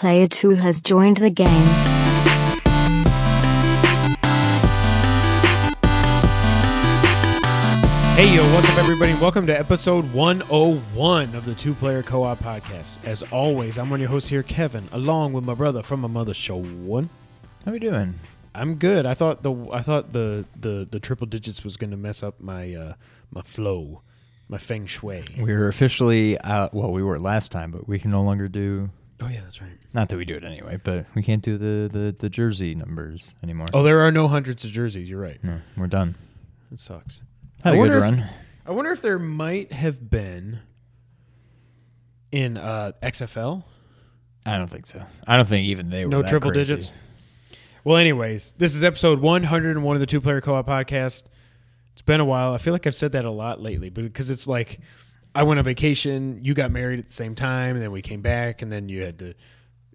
Player 2 has joined the game. Hey yo, what's up everybody? Welcome to episode 101 of the Two Player Co-op Podcast. As always, I'm one of your hosts here, Kevin, along with my brother from my mother's show. How we doing? I'm good. I thought the triple digits was gonna mess up my my flow, my feng shui. We're officially out. Well, we were last time, but we can no longer do. Oh yeah, that's right. Not that we do it anyway, but we can't do the jersey numbers anymore. Oh, there are no hundreds of jerseys. You're right. No, we're done. It sucks. Had a good run. I wonder if there might have been in XFL. I don't think so. I don't think even they were No that triple crazy. digits. Well, anyways, this is episode 101 of the Two Player Co-op Podcast. It's been a while. I feel like I've said that a lot lately, but because it's like I went on vacation, you got married at the same time, and then we came back, and then you had the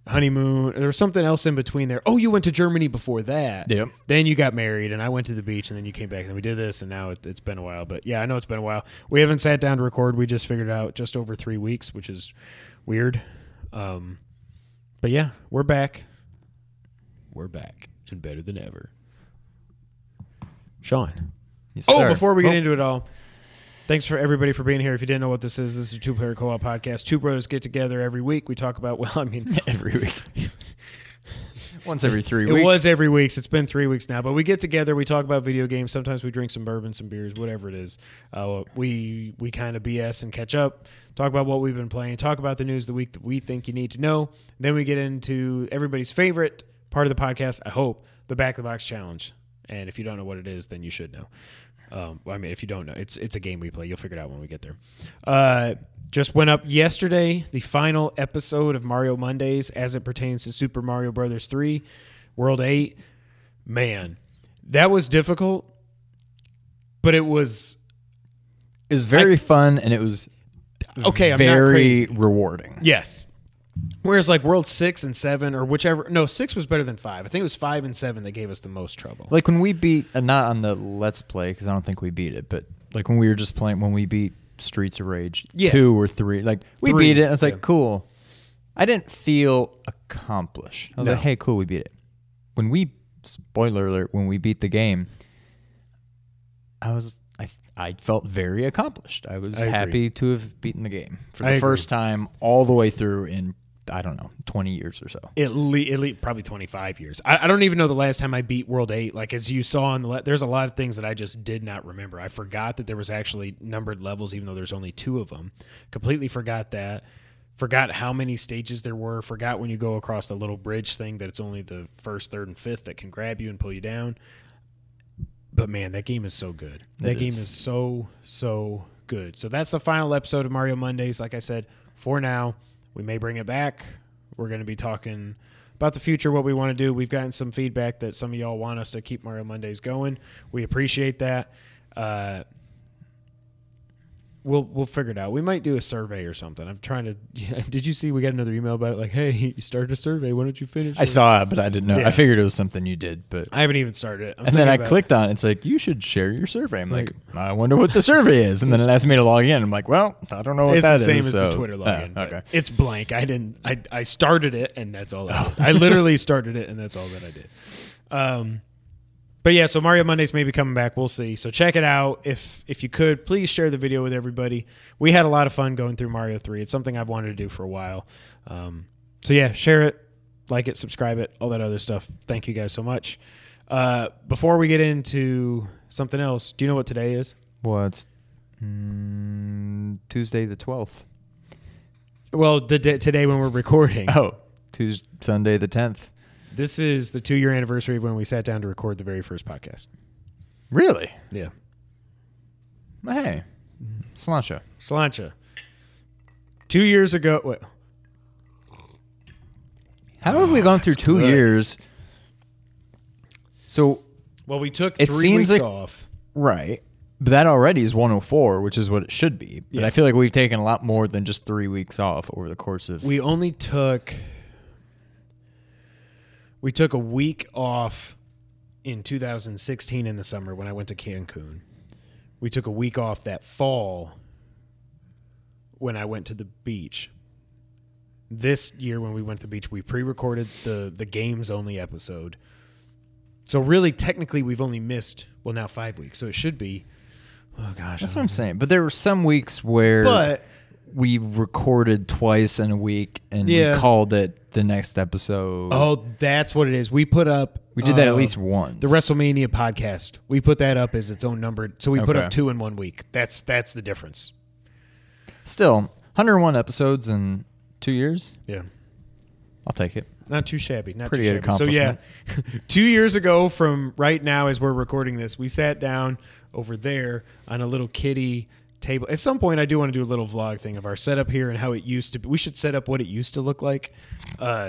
honeymoon. There was something else in between there. Oh, you went to Germany before that. Yep. Then you got married, and I went to the beach, and then you came back, and then we did this, and now it's been a while. But yeah, I know it's been a while. We haven't sat down to record. We just figured it out just over 3 weeks, which is weird. But yeah, we're back. We're back and better than ever. Sean. Yes, Oh, sir. before we get into it all, thanks for everybody for being here. If you didn't know what this is a two-player co-op podcast. Two brothers get together every week. We talk about, every week. Once every 3 weeks. It was every week. So it's been 3 weeks now. But we get together. We talk about video games. Sometimes we drink some bourbon, some beers, whatever it is. We kind of BS and catch up, talk about what we've been playing, talk about the news of the week that we think you need to know. Then we get into everybody's favorite part of the podcast, I hope, the Back of the Box Challenge. And if you don't know what it is, then you should know. If you don't know, it's a game we play. You'll figure it out when we get there. Just went up yesterday, the final episode of Mario Mondays as it pertains to Super Mario Brothers 3, World 8. Man, that was difficult, but it was very fun, and it was okay. I'm very not crazy. rewarding. Yes. Whereas like World 6 and 7 or whichever, no, 6 was better than 5. I think it was 5 and 7 that gave us the most trouble. Like when we beat, not on the Let's Play, because I don't think we beat it, but like when we were just playing, when we beat Streets of Rage 2 or 3, like we beat it. I was like, cool. I didn't feel accomplished. I was like, hey, cool, we beat it. When we, spoiler alert, when we beat the game, I felt very accomplished. I was happy to have beaten the game for the first time all the way through in, I don't know, 20 years or so. At least probably 25 years. I don't even know the last time I beat World 8. Like, as you saw on there's a lot of things that I just did not remember. I forgot that there was actually numbered levels, even though there's only 2 of them. Completely forgot that. Forgot how many stages there were. Forgot when you go across the little bridge thing that it's only the first, third, and fifth that can grab you and pull you down. But man, that game is so good. That game is so, so good. So that's the final episode of Mario Mondays. Like I said, for now, we may bring it back. We're going to be talking about the future, what we want to do. We've gotten some feedback that some of y'all want us to keep Mario Mondays going. We appreciate that. We'll figure it out. We might do a survey or something. I'm trying to. Did you see we got another email about it? Like, hey, you started a survey. Why don't you finish? I saw it, but I didn't know. Yeah. I figured it was something you did, but I haven't even started it. And then I clicked on it. It's like, you should share your survey. I'm like, I wonder what the survey is. And then it asked me to log in. I'm like, well, I don't know what that is. It's the same as the Twitter login. Okay. It's blank. I started it, and that's all I did. I literally started it, and that's all that I did. But yeah, so Mario Mondays may be coming back. We'll see. So check it out. If you could, please share the video with everybody. We had a lot of fun going through Mario 3. It's something I've wanted to do for a while. So yeah, share it, like it, subscribe it, all that other stuff. Thank you guys so much. Before we get into something else, do you know what today is? Well, it's Tuesday the 12th. Well, today when we're recording. Oh, Sunday the 10th. This is the 2-year anniversary of when we sat down to record the very first podcast. Really? Yeah. Hey, Sláinte. 2 years ago. What? How have we gone through 2 years? So, well, we took it 3 weeks off. Right. But that already is 104, which is what it should be. But I feel like we've taken a lot more than just 3 weeks off over the course of... We only took... We took a week off in 2016 in the summer when I went to Cancun. We took a week off that fall when I went to the beach. this year when we went to the beach, we pre-recorded the games only episode. So really, technically, we've only missed, now 5 weeks. So it should be, oh gosh. That's what I'm saying. But there were some weeks where we recorded twice in a week and we called it the next episode. Oh, that's what it is. We put up. We did that at least once. The WrestleMania podcast. We put that up as its own number. So we put up 2 in 1 week. That's the difference. Still, 101 episodes in 2 years? Yeah. I'll take it. Not too shabby. Not Pretty too good shabby. So yeah, accomplishment. 2 years ago from right now as we're recording this, we sat down over there on a little kiddie table. At some point, I do want to do a little vlog thing of our setup here and how it used to be. We should set up what it used to look like,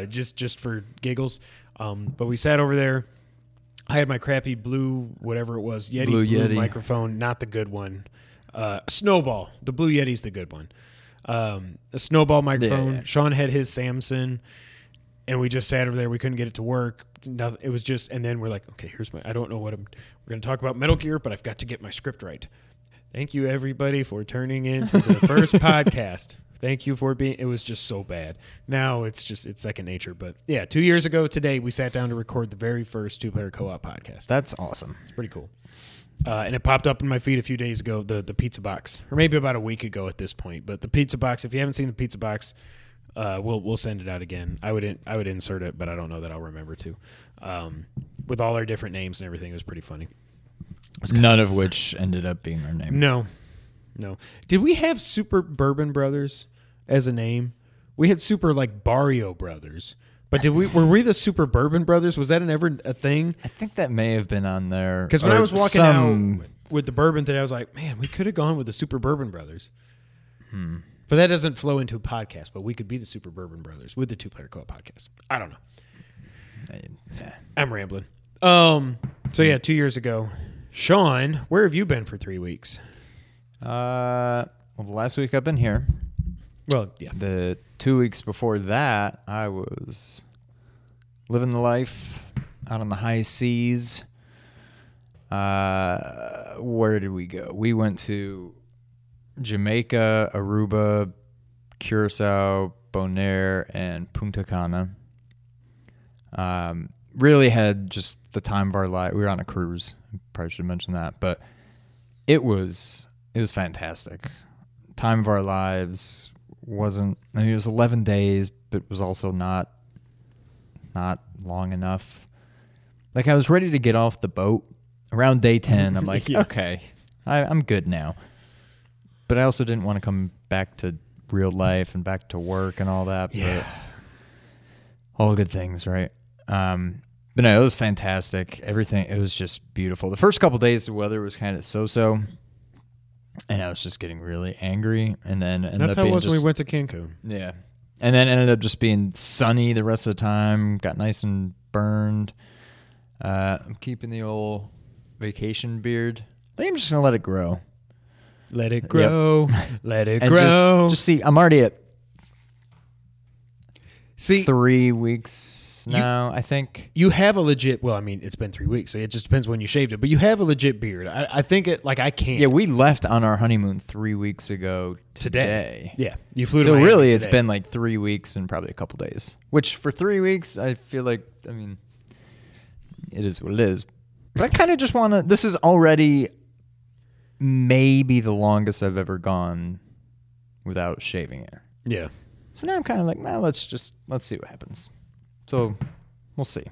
just for giggles. But we sat over there. I had my crappy blue, whatever it was, Blue Yeti microphone, not the good one. Snowball. The Blue Yeti's the good one. A Snowball microphone. Yeah. Sean had his Samson, and we just sat over there. We couldn't get it to work. Nothing, it was just, and then we're like, okay, I don't know we're going to talk about Metal Gear, but I've got to get my script right. Thank you, everybody, for turning in to the first podcast. Thank you for being, it was just so bad. Now it's second nature. But yeah, 2 years ago today, we sat down to record the very first two-player co-op podcast. That's awesome. It's pretty cool. And it popped up in my feed a few days ago, the pizza box, or maybe about a week ago at this point. But the pizza box, if you haven't seen the pizza box, we'll send it out again. I would insert it, but I don't know that I'll remember to. With all our different names and everything, it was pretty funny. None of which ended up being our name. No. Did we have Super Bourbon Brothers as a name? We had Super Barrio Brothers. But were we the Super Bourbon Brothers? Was that ever a thing? I think that may have been on there. Because when I was walking out with the bourbon today, I was like, man, we could have gone with the Super Bourbon Brothers. But that doesn't flow into a podcast. But we could be the Super Bourbon Brothers with the two-player co-op podcast. I don't know. Yeah. I'm rambling. So yeah, 2 years ago. Sean, where have you been for 3 weeks? Well, the last week I've been here. Well, yeah. The 2 weeks before that, I was living the life out on the high seas. Where did we go? We went to Jamaica, Aruba, Curacao, Bonaire, and Punta Cana. Really had just the time of our life. We were on a cruise. Probably should mention that, but it was fantastic. Time of our lives. It was 11 days, but it was also not long enough. I was ready to get off the boat around day 10. I'm like, okay, I'm good now. But I also didn't want to come back to real life and back to work and all that. Yeah. But all good things, right? But no, it was fantastic. Everything, it was just beautiful. The first couple days, the weather was kind of so-so. And I was just getting really angry, and then that's how it was when we went to Cancun. Yeah, and then ended up just being sunny the rest of the time. Got nice and burned. I'm keeping the old vacation beard. I think I'm just gonna let it grow. Let it grow. Yep. Let it and grow. Just see. I'm already at 3 weeks. No, I think you have a legit. Well, I mean, it's been 3 weeks, so it just depends when you shaved it. But you have a legit beard. I think it. I can't. Yeah, we left on our honeymoon 3 weeks ago today. Yeah, you flew to So Miami really, today. it's been 3 weeks and probably a couple days. Which for 3 weeks, I feel like. I mean, it is what it is. But I kind of just want to. This is already maybe the longest I've ever gone without shaving it. Yeah. So now I'm kind of like, well, let's see what happens. So we'll see.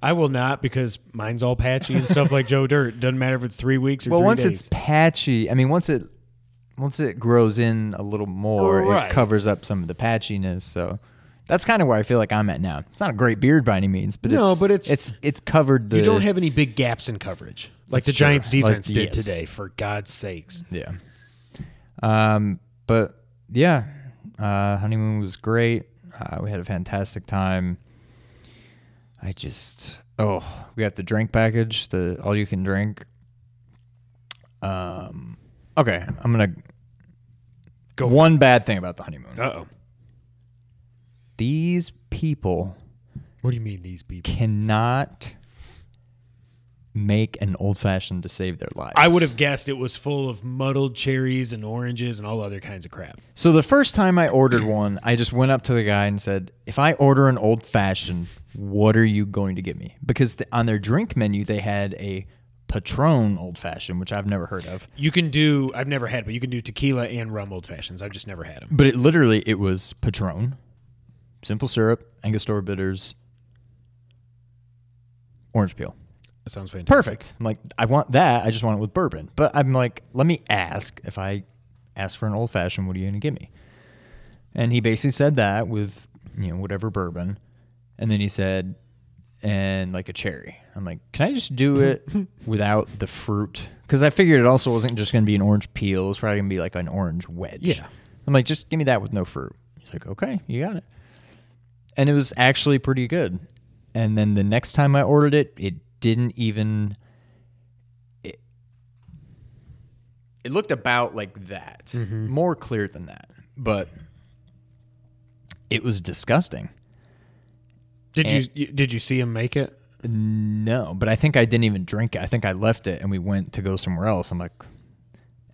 I will not, because mine's all patchy and stuff like Joe Dirt. Doesn't matter if it's 3 weeks or 3 days. Well, once it's patchy, I mean, once it grows in a little more, It covers up some of the patchiness. So that's kind of where I feel like I'm at now. It's not a great beard by any means, but it's covered. You don't have any big gaps in coverage like the Giants defense did today. For God's sakes. Yeah. But yeah, honeymoon was great. We had a fantastic time. We got the drink package, the all you can drink. Okay, I'm going to go. One bad thing about the honeymoon. Uh-oh. These people. What do you mean these people? Cannot make an old-fashioned to save their lives. I would have guessed it was full of muddled cherries and oranges and all other kinds of crap. So the first time I ordered one, I just went up to the guy and said, if I order an old-fashioned, what are you going to get me? Because on their drink menu, they had a Patron old-fashioned, which I've never heard of. You can do, I've never had, but you can do tequila and rum old-fashions. I've just never had them. But it was Patron, simple syrup, Angostura bitters, orange peel. That sounds fantastic. Perfect. I'm like, I want that. I just want it with bourbon. But I'm like, let me ask. If I ask for an old-fashioned, what are you going to give me? And he basically said that with, whatever bourbon. And then he said, and like a cherry. I'm like, can I just do it without the fruit? Because I figured it also wasn't just going to be an orange peel. It was probably going to be like an orange wedge. Yeah. I'm like, just give me that with no fruit. He's like, okay, you got it. And it was actually pretty good. And then the next time I ordered it, it didn't even... It looked about like that. Mm-hmm. More clear than that. But it was disgusting. Did you see him make it? No, but I think I didn't even drink it. I think I left it and we went to go somewhere else. I'm like...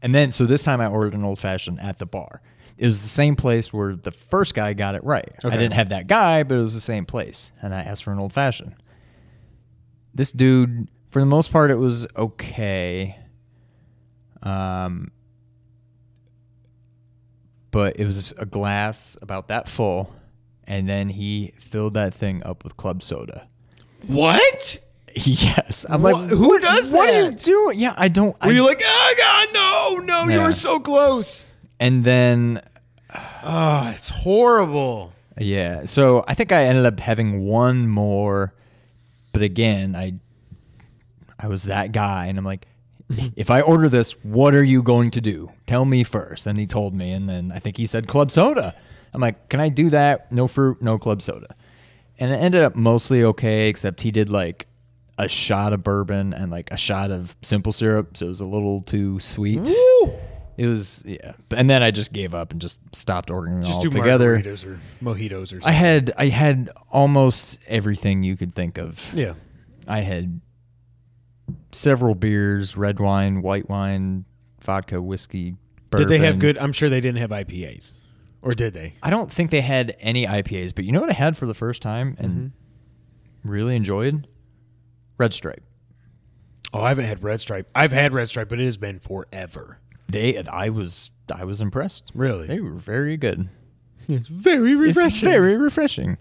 And then, so this time I ordered an old-fashioned at the bar. It was the same place where the first guy got it right. Okay. I didn't have that guy, but it was the same place. And I asked for an old-fashioned. This dude, for the most part, it was okay. But it was a glass about that full, and then he filled that thing up with club soda. What? Yes. I'm like, who does that? What are you doing? Yeah, I don't... Were you like, oh, God, no, yeah. You were so close. And then... Oh, it's horrible. Yeah. So I think I ended up having one more. But again, I was that guy. And I'm like, if I order this, what are you going to do? Tell me first. And he told me. And then I think he said club soda. I'm like, can I do that? No fruit, no club soda. And it ended up mostly okay, except he did like a shot of bourbon and like a shot of simple syrup. So it was a little too sweet. Woo! It was, yeah. And then I just gave up and just stopped ordering them all together. Just do margaritas or mojitos or something. I had almost everything you could think of. Yeah. I had several beers, red wine, white wine, vodka, whiskey, bourbon. Did they have good? I'm sure they didn't have IPAs. Or did they? I don't think they had any IPAs. But you know what I had for the first time and really enjoyed? Red Stripe. Oh, I haven't had Red Stripe. I've had Red Stripe, but it has been forever. I was impressed. Really? They were very good. It's very refreshing. It's very refreshing.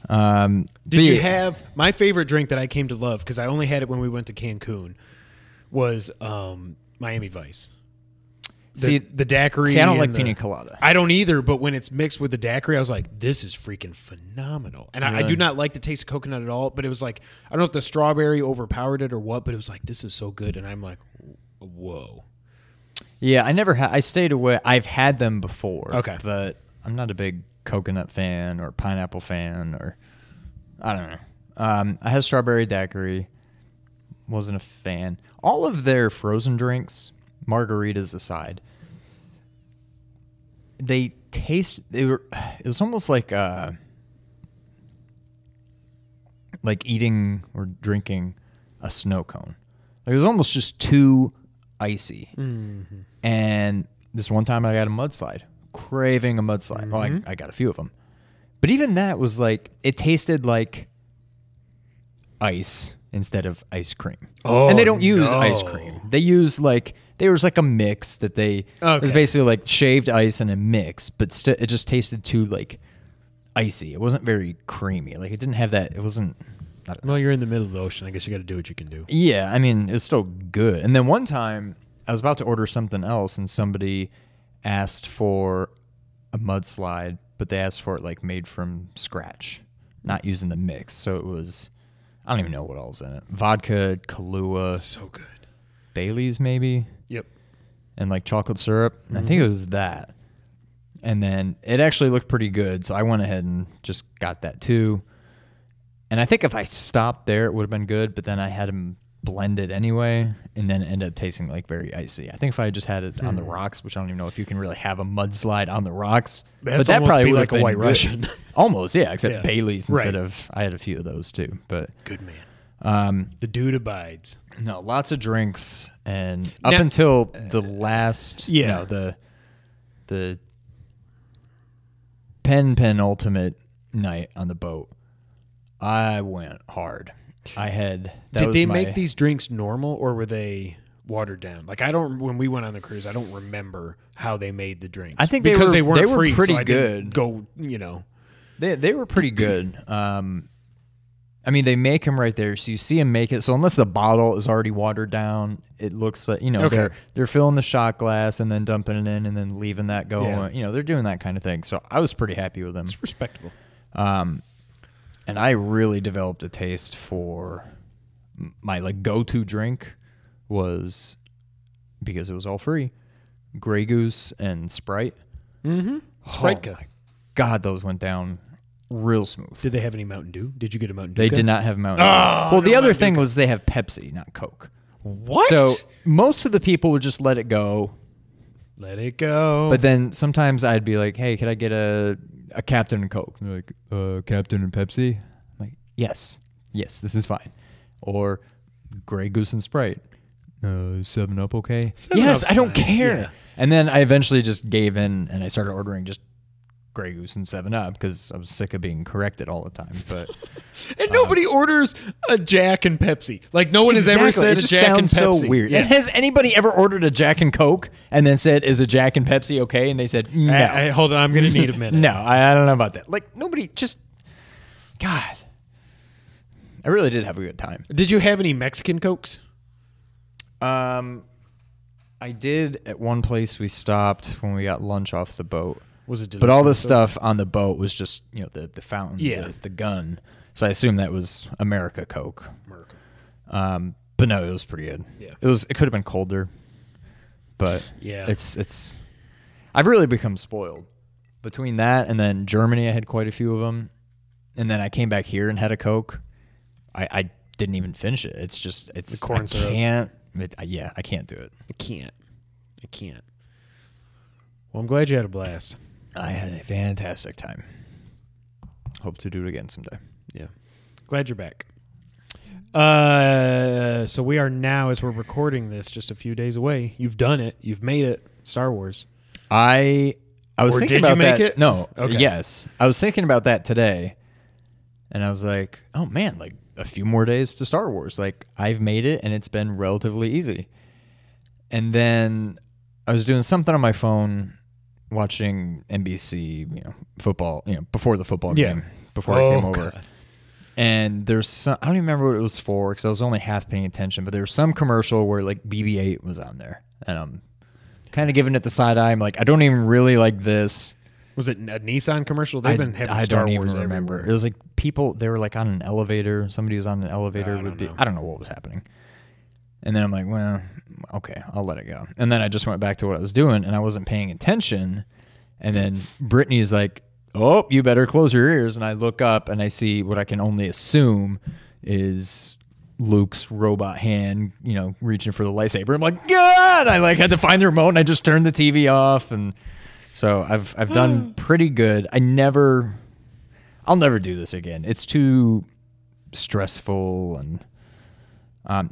Did you have my favorite drink that I came to love because I only had it when we went to Cancun was Miami Vice. The daiquiri. See, I don't like pina colada. I don't either, but when it's mixed with the daiquiri, I was like, this is freaking phenomenal. And I do not like the taste of coconut at all, but it was like, I don't know if the strawberry overpowered it or what, but it was like, this is so good. And I'm like, whoa. Yeah, I stayed away. I've had them before. Okay. But I'm not a big coconut fan or pineapple fan or, I don't know. I had strawberry daiquiri. Wasn't a fan. All of their frozen drinks, margaritas aside, it was almost like eating or drinking a snow cone. Like it was almost just too icy. Mm-hmm. And this one time I got a mudslide, craving a mudslide. Mm-hmm. Well, I got a few of them. But even that was like, it tasted like ice instead of ice cream. Oh, and they don't use ice cream. They use there was like a mix that it was basically like shaved ice and a mix, but it just tasted too like icy. It wasn't very creamy. Like it didn't have that. It wasn't. Well, you're in the middle of the ocean. I guess you got to do what you can do. Yeah, I mean, it was still good. And then one time, I was about to order something else, and somebody asked for a mudslide, but they asked for it like made from scratch, not using the mix. So it was, I don't even know what else in it. Vodka, Kahlua. So good. Bailey's maybe. Yep. And like chocolate syrup. Mm-hmm. I think it was that. And then it actually looked pretty good, so I went ahead and just got that too. And I think if I stopped there, it would have been good, but then I had them blended anyway, and then it ended up tasting like very icy. I think if I just had it on the rocks, which I don't even know if you can really have a mudslide on the rocks, but that probably would like a White Russian. Almost, yeah, except Bailey's instead of, I had a few of those too. But good man. The dude abides. No, lots of drinks, and up until the last, the penultimate night on the boat, I went hard. Did they make these drinks normal, or were they watered down? Like, when we went on the cruise, I don't remember how they made the drinks. I think because they weren't were free, pretty so I good. Didn't go, They were pretty good. I mean, they make them right there, so you see them make it. So unless the bottle is already watered down, it looks like they're filling the shot glass and then dumping it in and then leaving that going. They're doing that kind of thing. So I was pretty happy with them. It's respectable. And I really developed a taste for my go-to drink was, because it was all free, Grey Goose and Sprite. Mm-hmm. Sprite. Oh my God, those went down real smooth. Did they have any Mountain Dew? Did you get a Mountain Dew? They did not have Mountain Dew. Well, the other thing was they have Pepsi, not Coke. What? So most of the people would just let it go. Let it go. But then sometimes I'd be like, hey, could I get a Captain and Coke? And they're like, Captain and Pepsi? I'm like, yes, this is fine. Or Grey Goose and Sprite. 7-Up, okay? 7-Up's yes, I don't fine. care. Yeah. And then I eventually just gave in and I started ordering just Grey Goose and 7-Up because I was sick of being corrected all the time. But and nobody orders a Jack and Pepsi. Like, no one has ever said it just a Jack and sounds Pepsi. so weird. Yeah. And has anybody ever ordered a Jack and Coke and then said, is a Jack and Pepsi okay? And they said, no. Hold on, I'm going to need a minute. No, I don't know about that. Like, nobody just... God. I really did have a good time. Did you have any Mexican Cokes? I did at one place we stopped when we got lunch off the boat. Was it delicious? But all the stuff on the boat was just, the fountain, Yeah. the gun. So I assume that was America Coke. America. But no, it was pretty good. Yeah. It could have been colder. But yeah. It's I've really become spoiled. Between that and then Germany, I had quite a few of them. And then I came back here and had a Coke. I didn't even finish it. It's the corn syrup. I can't do it. I can't. Well, I'm glad you had a blast. I had a fantastic time. Hope to do it again someday. Yeah. Glad you're back. So we are now, as we're recording this, just a few days away. You've done it. You've made it. Star Wars. I was thinking about that. Did you make it? No. Okay. Yes. I was thinking about that today. And I was like, oh man, like a few more days to Star Wars. Like, I've made it and it's been relatively easy. And then I was doing something on my phone, watching NBC, football, before the football game, before I came over. God. And there's some, I don't even remember what it was for because I was only half paying attention, but there was some commercial where like BB-8 was on there. And I'm kind of giving it the side eye. I'm like, I don't even really like this. Was it a Nissan commercial? They've been having I Star don't Wars even remember. everywhere. It was like people, they were like on an elevator. Somebody was on an elevator. I don't know what was happening. And then I'm like, well, okay, I'll let it go. And then I just went back to what I was doing, and I wasn't paying attention. And then Brittany's like, oh, you better close your ears. And I look up, and I see what I can only assume is Luke's robot hand, reaching for the lightsaber. I'm like, God! I had to find the remote, and I just turned the TV off. And so I've done pretty good. I'll never do this again. It's too stressful, and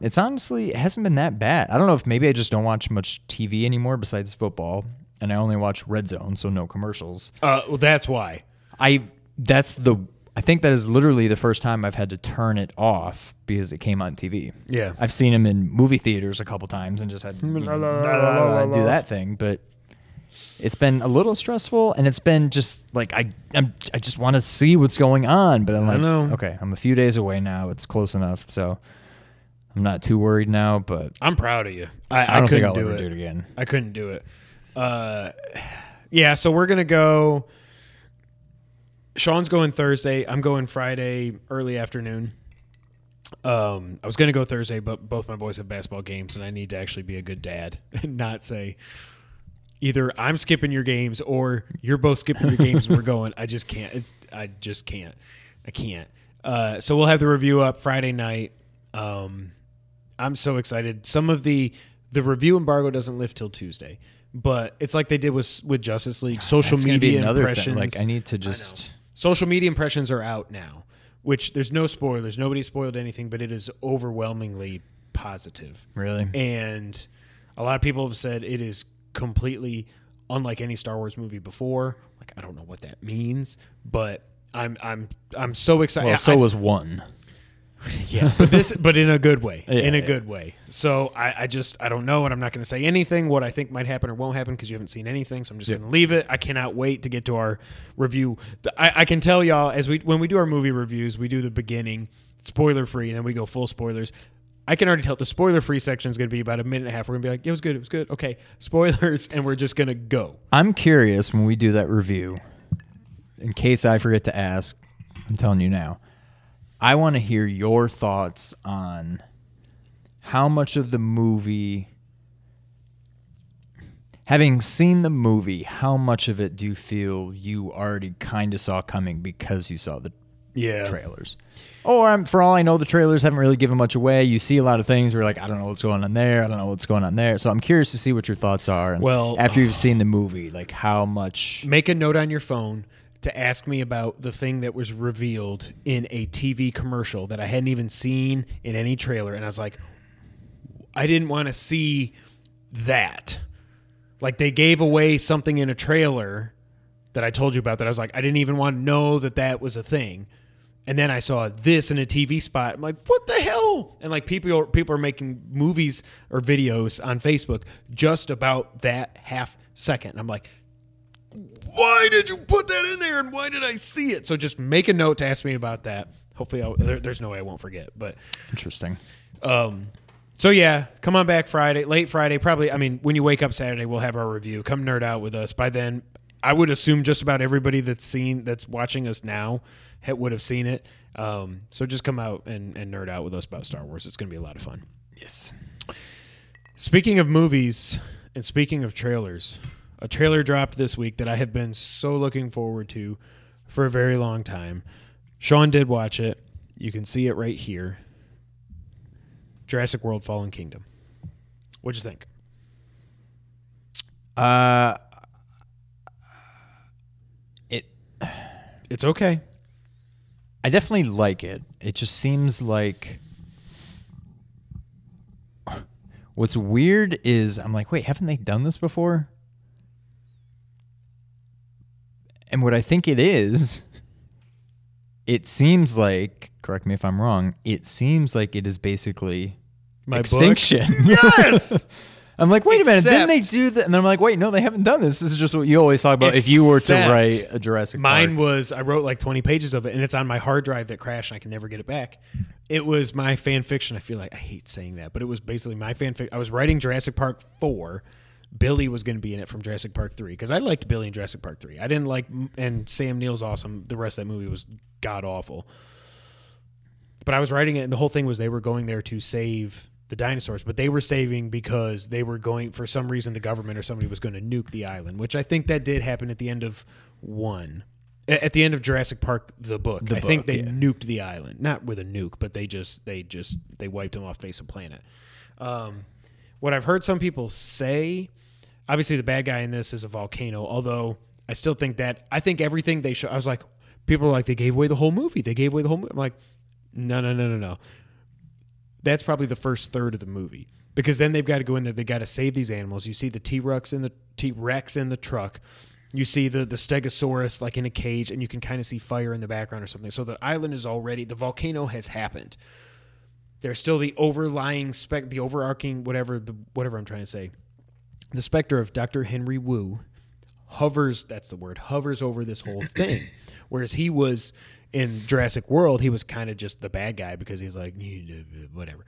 it hasn't been that bad. I don't know if maybe I just don't watch much TV anymore besides football, and I only watch Red Zone, so no commercials. Well, that's why. I think that is literally the first time I've had to turn it off because it came on TV. Yeah. I've seen them in movie theaters a couple times and just had to do that thing, but it's been a little stressful, and it's been just like I just want to see what's going on, but I'm like, okay, I'm a few days away now. It's close enough, so I'm not too worried now. But I'm proud of you. I don't think I'll ever do it again. I couldn't do it. Yeah, so we're gonna go. Sean's going Thursday. I'm going Friday early afternoon. I was gonna go Thursday, but both my boys have basketball games, and I need to actually be a good dad and not say either I'm skipping your games or you're both skipping your games and we're going. I just can't. I can't. So we'll have the review up Friday night. I'm so excited. Some of the review embargo doesn't lift till Tuesday, but it's like they did with Justice League. Social media impressions. Like, I need to just. Social media impressions are out now, which there's no spoilers. Nobody spoiled anything, but it is overwhelmingly positive. Really? And a lot of people have said it is completely unlike any Star Wars movie before. Like, I don't know what that means, but I'm so excited. Well, so was one. Yeah, but in a good way. Good way. So I don't know, and I'm not going to say anything what I think might happen or won't happen because you haven't seen anything. So I'm just going to leave it. I cannot wait to get to our review. I can tell y'all when we do our movie reviews, we do the beginning spoiler free, and then we go full spoilers. I can already tell the spoiler free section is going to be about a minute and a half. We're going to be like, it was good. Okay, spoilers, and we're just going to go. I'm curious when we do that review. In case I forget to ask, I'm telling you now. I want to hear your thoughts on how much of the movie, having seen the movie, how much of it do you feel you already kind of saw coming because you saw the trailers? Or for all I know, the trailers haven't really given much away. You see a lot of things where you're like, I don't know what's going on there. I don't know what's going on there. So I'm curious to see what your thoughts are. And after you've seen the movie, like how much. Make a note on your phone to ask me about the thing that was revealed in a TV commercial that I hadn't even seen in any trailer. And I was like, I didn't want to see that. Like, they gave away something in a trailer that I told you about that I was like, I didn't even want to know that was a thing. And then I saw this in a TV spot. I'm like, what the hell? And like people are making movies or videos on Facebook just about that half second. And I'm like, why did you put that in there, and why did I see it? So just make a note to ask me about that. Hopefully, there's no way I won't forget. But interesting. So yeah, come on back Friday, late Friday, probably. I mean, when you wake up Saturday, we'll have our review. Come nerd out with us. By then, I would assume just about everybody that's watching us now would have seen it. So just come out and nerd out with us about Star Wars. It's going to be a lot of fun. Yes. Speaking of movies and speaking of trailers. A trailer dropped this week that I have been so looking forward to for a very long time. Sean did watch it. You can see it right here. Jurassic World: Fallen Kingdom. What'd you think? It's okay. I definitely like it. It just seems like what's weird is I'm like, wait, haven't they done this before? And what I think it is, it seems like, correct me if I'm wrong, it seems like it is basically my extinction. Yes! I'm like, wait a minute, didn't they do that? And I'm like, wait, no, they haven't done this. This is just what you always talk about if you were to write a Jurassic Park. Mine was, I wrote like 20 pages of it, and it's on my hard drive that crashed, and I can never get it back. It was my fan fiction. I feel like I hate saying that, but it was basically my fan fiction. I was writing Jurassic Park 4. Billy was going to be in it from Jurassic Park 3 because I liked Billy in Jurassic Park 3. I didn't like, and Sam Neill's awesome. The rest of that movie was god awful. But I was writing it, and the whole thing was they were going there to save the dinosaurs, but they were saving because they were going, for some reason, the government or somebody was going to nuke the island, which I think that did happen at the end of 1. At the end of Jurassic Park, the book, I think they nuked the island, not with a nuke, but they wiped them off face of planet. What I've heard some people say, obviously the bad guy in this is a volcano, although I still think I think everything they show, I was like, people are like, they gave away the whole movie. I'm like, no. That's probably the first third of the movie, because then they've got to go in there. They got to save these animals. You see the T-Rex in the truck. You see the Stegosaurus like in a cage, and you can kind of see fire in the background or something. So the island is already, the volcano has happened. There's still the overlying the overarching whatever I'm trying to say. The specter of Dr. Henry Wu hovers over this whole thing. Whereas he was in Jurassic World, he was kind of just the bad guy because he's like, whatever.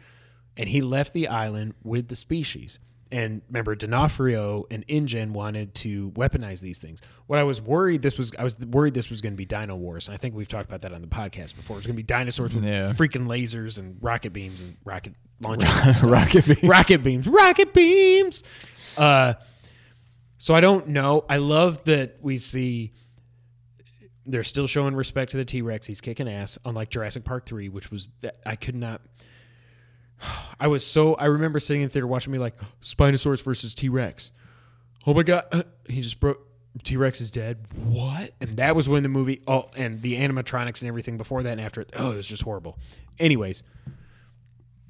And he left the island with the species. And remember, D'Onofrio and InGen wanted to weaponize these things. What I was worried this was going to be Dino Wars. And I think we've talked about that on the podcast before. It's going to be dinosaurs with freaking lasers and rocket beams and rocket launchers. Rocket beams. So I don't know. I love that we see they're still showing respect to the T-Rex. He's kicking ass, unlike Jurassic Park 3, which was that I could not. I remember sitting in theater watching me like Spinosaurus versus T-Rex. Oh my God. He just broke. T-Rex is dead. What? And that was when the movie, and the animatronics and everything before that and after it, it was just horrible. Anyways,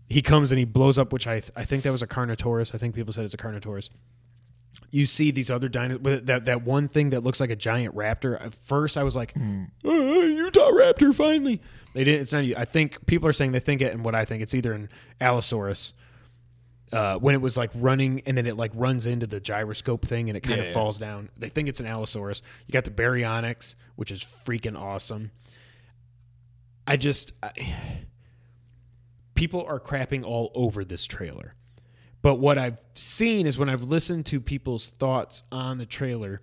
he comes and he blows up, which I think that was a Carnotaurus. I think people said it's a Carnotaurus. You see these other dinosaurs, that one thing that looks like a giant raptor. At first, I was like, Utah Raptor, finally. They didn't. It's not. I think people are saying they think it, and what I think it's either an Allosaurus. When it was like running, and then it like runs into the gyroscope thing, and it kind of falls down. They think it's an Allosaurus. You got the Baryonyx, which is freaking awesome. People are crapping all over this trailer. But what I've seen is when I've listened to people's thoughts on the trailer,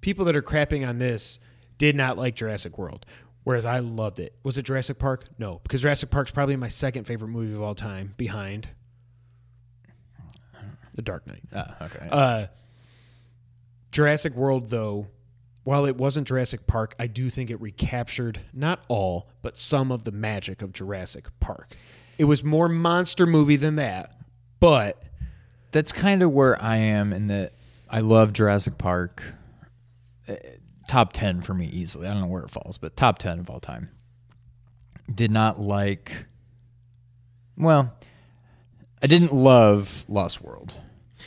people that are crapping on this did not like Jurassic World, whereas I loved it. Was it Jurassic Park? No, because Jurassic Park's probably my second favorite movie of all time, behind The Dark Knight. Okay. Jurassic World, though, while it wasn't Jurassic Park, I do think it recaptured not all, but some of the magic of Jurassic Park. It was more monster movie than that, but that's kind of where I am in that I love Jurassic Park. Top 10 for me easily. I don't know where it falls, but top 10 of all time. Did not like... Well, I didn't love Lost World.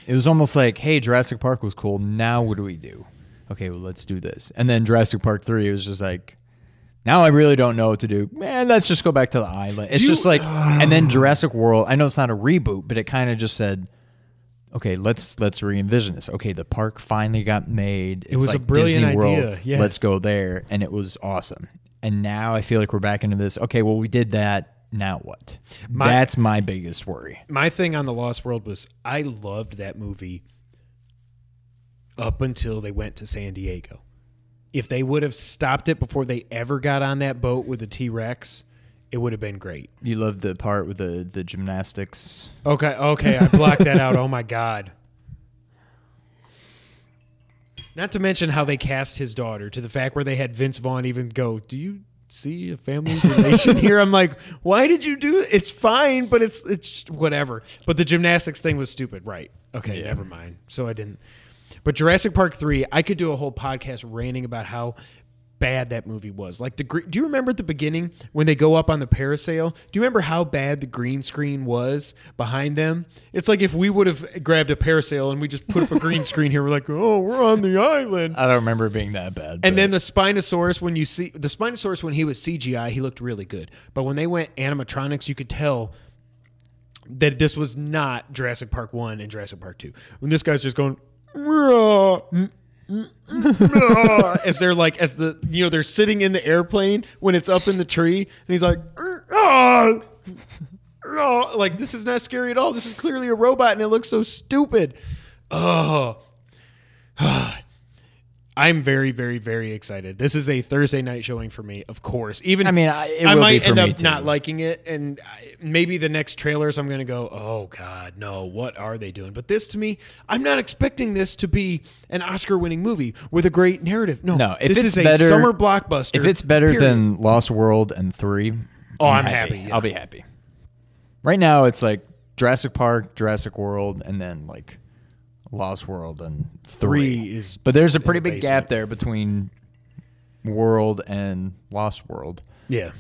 It was almost like, hey, Jurassic Park was cool. Now what do we do? Okay, well, let's do this. And then Jurassic Park 3, it was just like, now I really don't know what to do. Man, let's just go back to the island. It's just like, and then Jurassic World, I know it's not a reboot, but it kind of just said, okay, let's re-envision this. Okay, the park finally got made. It was like a brilliant Disney World. idea. Yes. Let's go there. And it was awesome. And now I feel like we're back into this. Okay, well, we did that. Now what? That's my biggest worry. My thing on The Lost World was I loved that movie up until they went to San Diego. If they would have stopped it before they ever got on that boat with the T-Rex, it would have been great. You loved the part with the gymnastics. Okay, I blocked that out. Oh, my God. Not to mention how they cast his daughter, to the fact where they had Vince Vaughn even go, do you see a family relation here? I'm like, why did you do it? It's fine, but it's whatever. But the gymnastics thing was stupid. Right. Okay, never mind. So I didn't. But Jurassic Park 3, I could do a whole podcast ranting about how bad that movie was. Like, do you remember at the beginning when they go up on the parasail? Do you remember how bad the green screen was behind them? It's like if we would have grabbed a parasail and we just put up a green screen here, we're like, oh, we're on the island. I don't remember it being that bad. And then the Spinosaurus, when he was CGI, he looked really good. But when they went animatronics, you could tell that this was not Jurassic Park 1 and Jurassic Park 2. When this guy's just going, as they're sitting in the airplane when it's up in the tree, and he's like, like, this is not scary at all. This is clearly a robot, and it looks so stupid. I'm very, very, very excited. This is a Thursday night showing for me, of course. I might end up not liking it, and maybe the next trailers I'm going to go, oh, God, no, what are they doing? But this, to me, I'm not expecting this to be an Oscar-winning movie with a great narrative. No, if this is a summer blockbuster. If it's better than Lost World and 3, I'm happy. Yeah. I'll be happy. Right now, it's like Jurassic Park, Jurassic World, and then like Lost World and 3 is, but there's a pretty big gap there between World and Lost World. Yeah,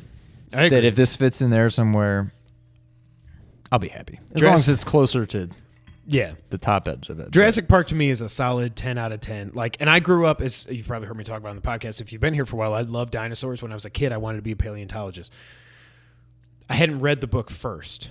I agree. That if this fits in there somewhere, I'll be happy as long as it's closer to the top edge of it. Jurassic Park to me is a solid 10 out of 10. Like, and I grew up, as you've probably heard me talk about on the podcast. If you've been here for a while, I loved dinosaurs. When I was a kid, I wanted to be a paleontologist. I hadn't read the book first,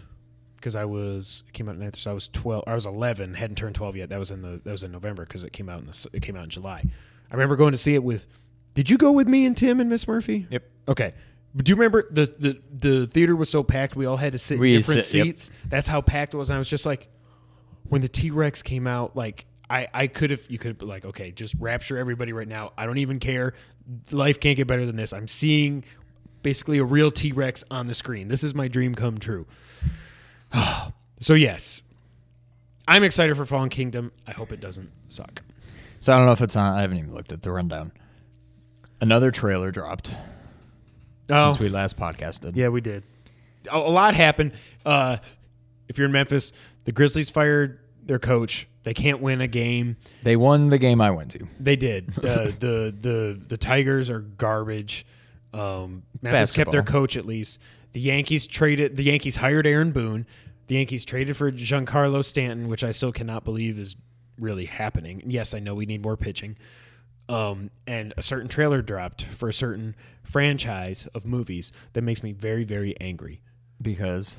because it came out in so I was 12. I was 11. Hadn't turned 12 yet. That was in November because it came out in July. I remember going to see it with. Did you go with me and Tim and Miss Murphy? Yep. Okay. But do you remember the theater was so packed we all had to sit in different seats? Yep. That's how packed it was. And I was just like, when the T-Rex came out, like you could have been like, okay, just rapture everybody right now. I don't even care. Life can't get better than this. I'm seeing basically a real T-Rex on the screen. This is my dream come true. So yes, I'm excited for Fallen Kingdom. I hope it doesn't suck. So I don't know if it's on. I haven't even looked at the rundown. Another trailer dropped since we last podcasted. Yeah, we did. A lot happened. If you're in Memphis, the Grizzlies fired their coach. They can't win a game. They won the game I went to. They did. The Tigers are garbage. Memphis kept their coach at least. The Yankees hired Aaron Boone. The Yankees traded for Giancarlo Stanton, which I still cannot believe is really happening. Yes, I know we need more pitching. And a certain trailer dropped for a certain franchise of movies that makes me very, very angry. Because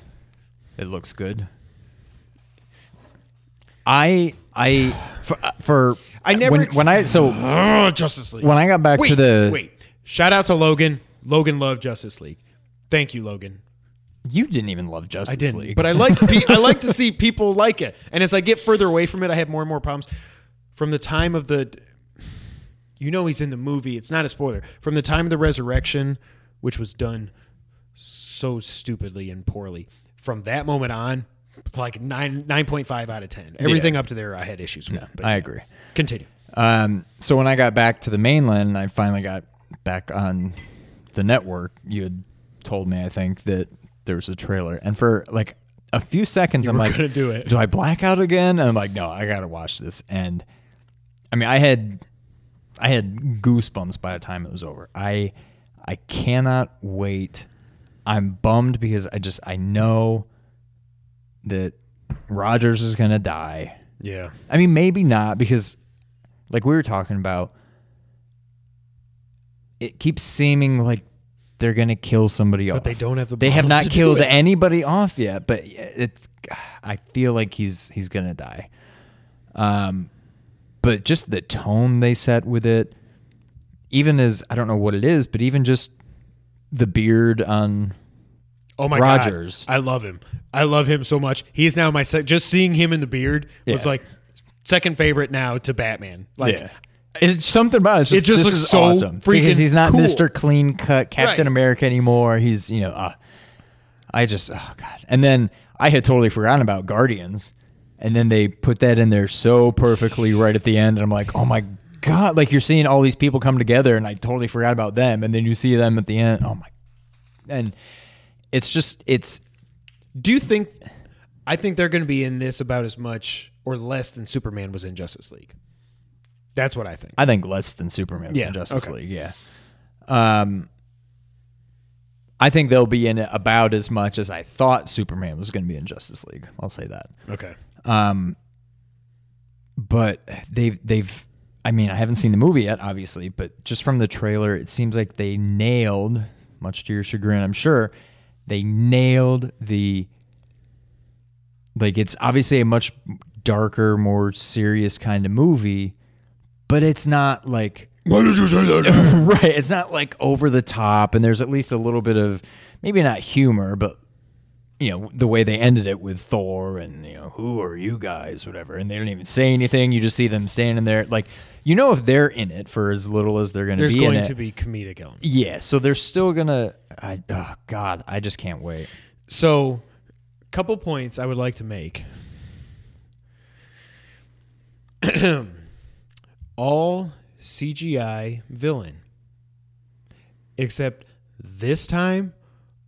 it looks good. Justice League. When I got back to shout out to Logan. Logan loved Justice League. Thank you, Logan. You didn't even love Justice League, but I like to see people like it. And as I get further away from it, I have more and more problems. From the time of he's in the movie. It's not a spoiler. From the time of the resurrection, which was done so stupidly and poorly, from that moment on. It's like 9.5 out of 10. Everything up to there I had issues with. No, I agree. Continue. So when I got back to the mainland and I finally got back on the network, you had told me, I think, that there was a trailer. And for like a few seconds, I'm like, do I black out again? And I'm like, no, I got to watch this. And I mean, I had goosebumps by the time it was over. I cannot wait. I'm bummed because I know that Rogers is going to die. Yeah. I mean, maybe not, because like we were talking about, it keeps seeming like they're going to kill somebody off. But they don't have the balls. They have not killed anybody off yet, but I feel like he's going to die. But just the tone they set with it, even as, I don't know what it is, but even just the beard on Rogers. God. I love him. I love him so much. He's now my just seeing him in the beard was like second favorite now to Batman. Like it's something about it. It just looks so awesome freaking because he's not cool. Mr. Clean Cut Captain America anymore. He's oh God. And then I had totally forgotten about Guardians, and then they put that in there so perfectly right at the end, and I'm like, oh my God! Like you're seeing all these people come together, and I totally forgot about them, and then you see them at the end. Oh my! And it's. Do you think? I think they're going to be in this about as much or less than Superman was in Justice League. That's what I think. I think less than Superman was in Justice League. Yeah. I think they'll be in it about as much as I thought Superman was going to be in Justice League. I'll say that. Okay. But they've. I mean, I haven't seen the movie yet, obviously, but just from the trailer, it seems like they nailed, much to your chagrin, I'm sure. They nailed it's obviously a much darker, more serious kind of movie, but it's not like... Why did you say that? Right, it's not like over the top, and there's at least a little bit of, maybe not humor, but, the way they ended it with Thor and, who are you guys, whatever, and they don't even say anything, you just see them standing there, like, if they're in it for as little as they're going to be in it. There's going to be comedic elements. Yeah, so they're still going to... oh, God, I just can't wait. So, a couple points I would like to make. All CGI villain. Except this time,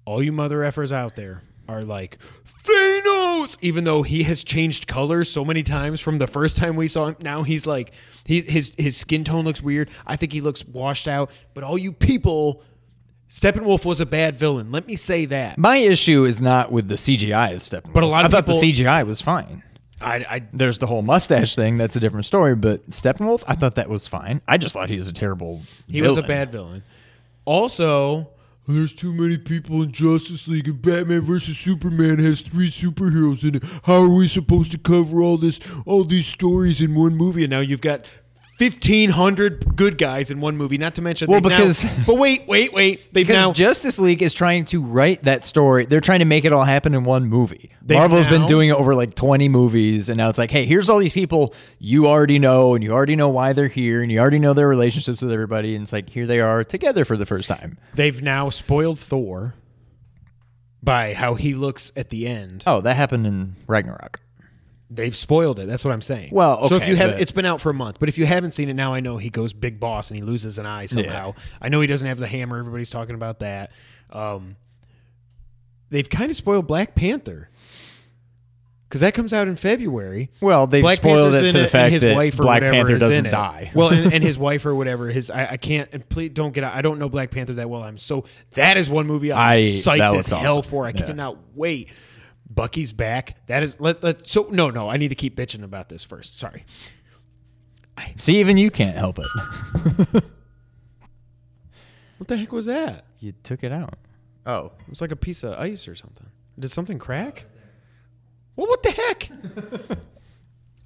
all you mother effers out there are like, Thanos! Even though he has changed colors so many times from the first time we saw him, now he's like, his skin tone looks weird. I think he looks washed out. But all you people, Steppenwolf was a bad villain. Let me say that. My issue is not with the CGI of Steppenwolf. But I thought the CGI was fine. There's the whole mustache thing. That's a different story. But Steppenwolf, I thought that was fine. I just thought he was a terrible villain. He was a bad villain. Also, there's too many people in Justice League, and Batman versus Superman has 3 superheroes in it. How are we supposed to cover all these stories in one movie? And now you've got 1,500 good guys in one movie. Not to mention, but wait. Justice League is trying to write that story. They're trying to make it all happen in one movie. Marvel's been doing it over like 20 movies, and now it's like, hey, here's all these people you already know, and you already know why they're here, and you already know their relationships with everybody, and it's like, here they are together for the first time. They've now spoiled Thor by how he looks at the end. Oh, that happened in Ragnarok. They've spoiled it. That's what I'm saying. Well, okay, so if you have, it's been out for a month. But if you haven't seen it now, I know he goes big boss and he loses an eye somehow. Yeah. I know he doesn't have the hammer. Everybody's talking about that. They've kind of spoiled Black Panther. Because that comes out in February. Well, they've spoiled it to the fact his that wife or Black whatever Panther is doesn't in it. die. Well, and his wife or whatever. I can't. And please don't get out. I don't know Black Panther that well. That is one movie I'm psyched as hell awesome. for. I cannot wait. Bucky's back. That is no. I need to keep bitching about this first. Sorry. See, even you can't help it. What the heck was that? You took it out. Oh, it was like a piece of ice or something. Did something crack? Well, what the heck?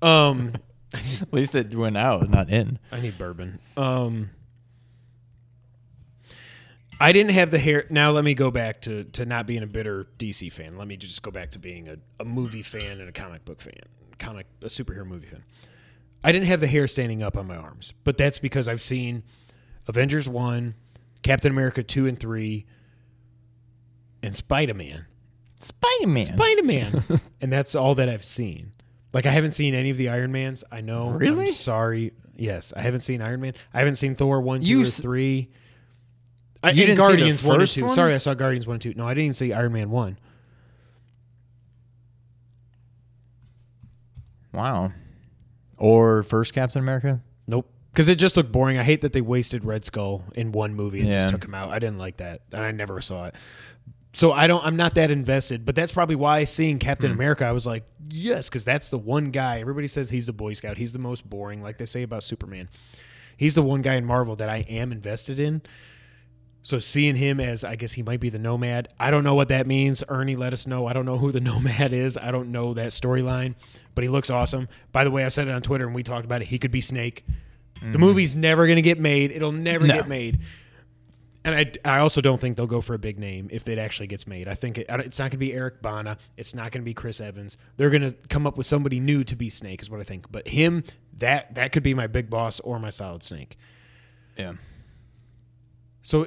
At least it went out, not in. I need bourbon. I didn't have the hair. Now let me go back to not being a bitter DC fan. Let me just go back to being a movie fan and a comic book fan, a superhero movie fan. I didn't have the hair standing up on my arms, but that's because I've seen Avengers 1, Captain America 2 and 3, and Spider-Man. And that's all that I've seen. Like, I haven't seen any of the Iron Mans. I know. Really? I'm sorry. Yes, I haven't seen Iron Man. I haven't seen Thor 1, 2, or 3. You didn't Guardians see the 1 and first 2. one? Sorry, I saw Guardians 1 and 2. No, I didn't even see Iron Man 1. Wow. Or first Captain America? Nope. Because it just looked boring. I hate that they wasted Red Skull in one movie and just took him out. I didn't like that. And I never saw it. So I'm not that invested, but that's probably why seeing Captain America, I was like, yes, because that's the one guy. Everybody says he's the Boy Scout. He's the most boring, like they say about Superman. He's the one guy in Marvel that I am invested in. So seeing him as, I guess he might be the Nomad. I don't know what that means. Ernie, let us know. I don't know who the Nomad is. I don't know that storyline, but he looks awesome. By the way, I said it on Twitter and we talked about it. He could be Snake. The movie's never going to get made. It'll never get made. And I also don't think they'll go for a big name if it actually gets made. I think it's not going to be Eric Bana. It's not going to be Chris Evans. They're going to come up with somebody new to be Snake is what I think. But him, that could be my Big Boss or my Solid Snake. Yeah. So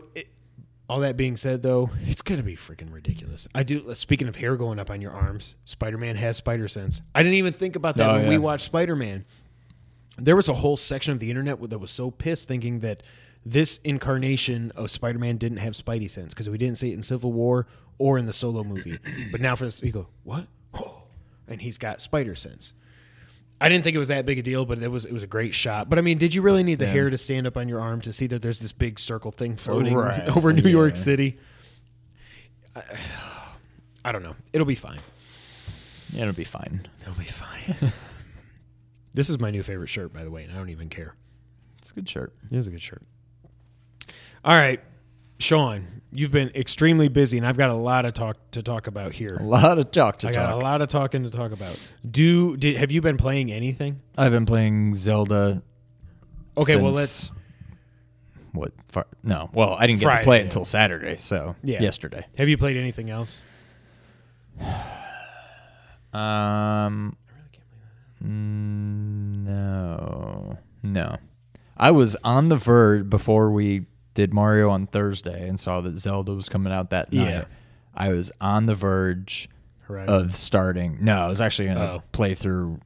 all that being said, though, it's going to be freaking ridiculous. Speaking of hair going up on your arms, Spider-Man has spider sense. I didn't even think about that when we watched Spider-Man. There was a whole section of the internet that was so pissed thinking that this incarnation of Spider-Man didn't have Spidey sense because we didn't see it in Civil War or in the Solo movie. But now for this, you go, what? Oh. And he's got spider sense. I didn't think it was that big a deal, but it was a great shot. But I mean, did you really need the hair to stand up on your arm to see that there's this big circle thing floating over New York City? I don't know. It'll be fine. Yeah, it'll be fine. It'll be fine. This is my new favorite shirt, by the way, and I don't even care. It's a good shirt. It is a good shirt. All right, Sean, you've been extremely busy, and I've got a lot of talk to talk about here. A lot of talk to I talk. got a lot of talking to talk about. Have you been playing anything? I've been playing Zelda. Okay, since, well, let's. What? No. Well, I didn't get to play it until Saturday, so yesterday. Have you played anything else? No. I was on the verge before we did Mario on Thursday and saw that Zelda was coming out that night. Yeah. I was on the verge of starting. No, I was actually going to play through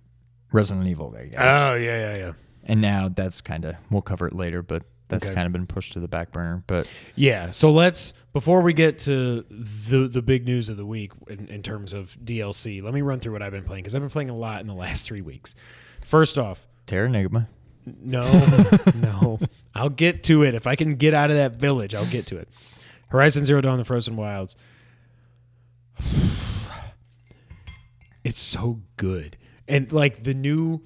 Resident Evil again. Oh, yeah. And now that's kind of, we'll cover it later, but that's kind of been pushed to the back burner. But yeah, so let's, before we get to the big news of the week in terms of DLC, let me run through what I've been playing because I've been playing a lot in the last 3 weeks. First off, Terra Enigma. No. I'll get to it. If I can get out of that village, I'll get to it. Horizon Zero Dawn: The Frozen Wilds. It's so good. And like the new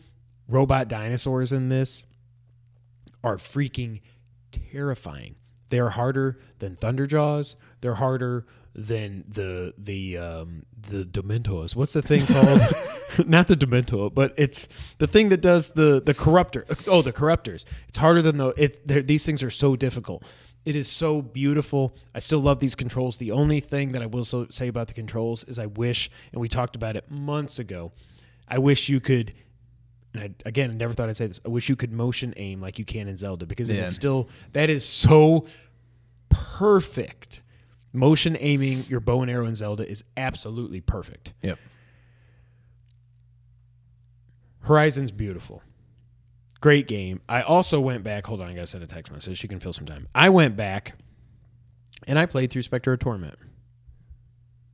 robot dinosaurs in this are freaking terrifying. They're harder than Thunderjaws. They're harder than the Dementors. What's the thing called? Not the Dementor, but it's the thing that does the Corruptor. Oh, the Corruptors. It's harder than these things are so difficult. It is so beautiful. I still love these controls. The only thing that I will say about the controls is I wish, and we talked about it months ago, I wish you could, and I never thought I'd say this, I wish you could motion aim like you can in Zelda because it is still, that is so perfect. Motion aiming your bow and arrow in Zelda is absolutely perfect. Yep. Horizon's beautiful. Great game. I also went back. Hold on, I got to send a text message. You can fill some time. I went back and I played through Specter of Torment.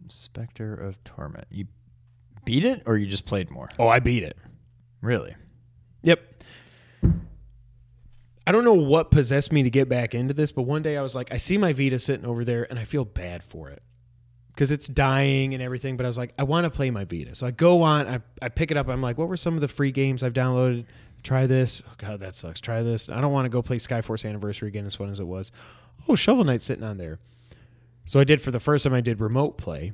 Specter of Torment. You beat it, or you just played more? Oh, I beat it. Really? Yep. I don't know what possessed me to get back into this, but one day I was like, I see my Vita sitting over there, and I feel bad for it because it's dying and everything, but I was like, I want to play my Vita. So I go on, I pick it up, I'm like, what were some of the free games I've downloaded? Try this. Oh, God, that sucks. Try this. I don't want to go play Skyforce Anniversary again, as fun as it was. Oh, Shovel Knight's sitting on there. So I did, for the first time, I did remote play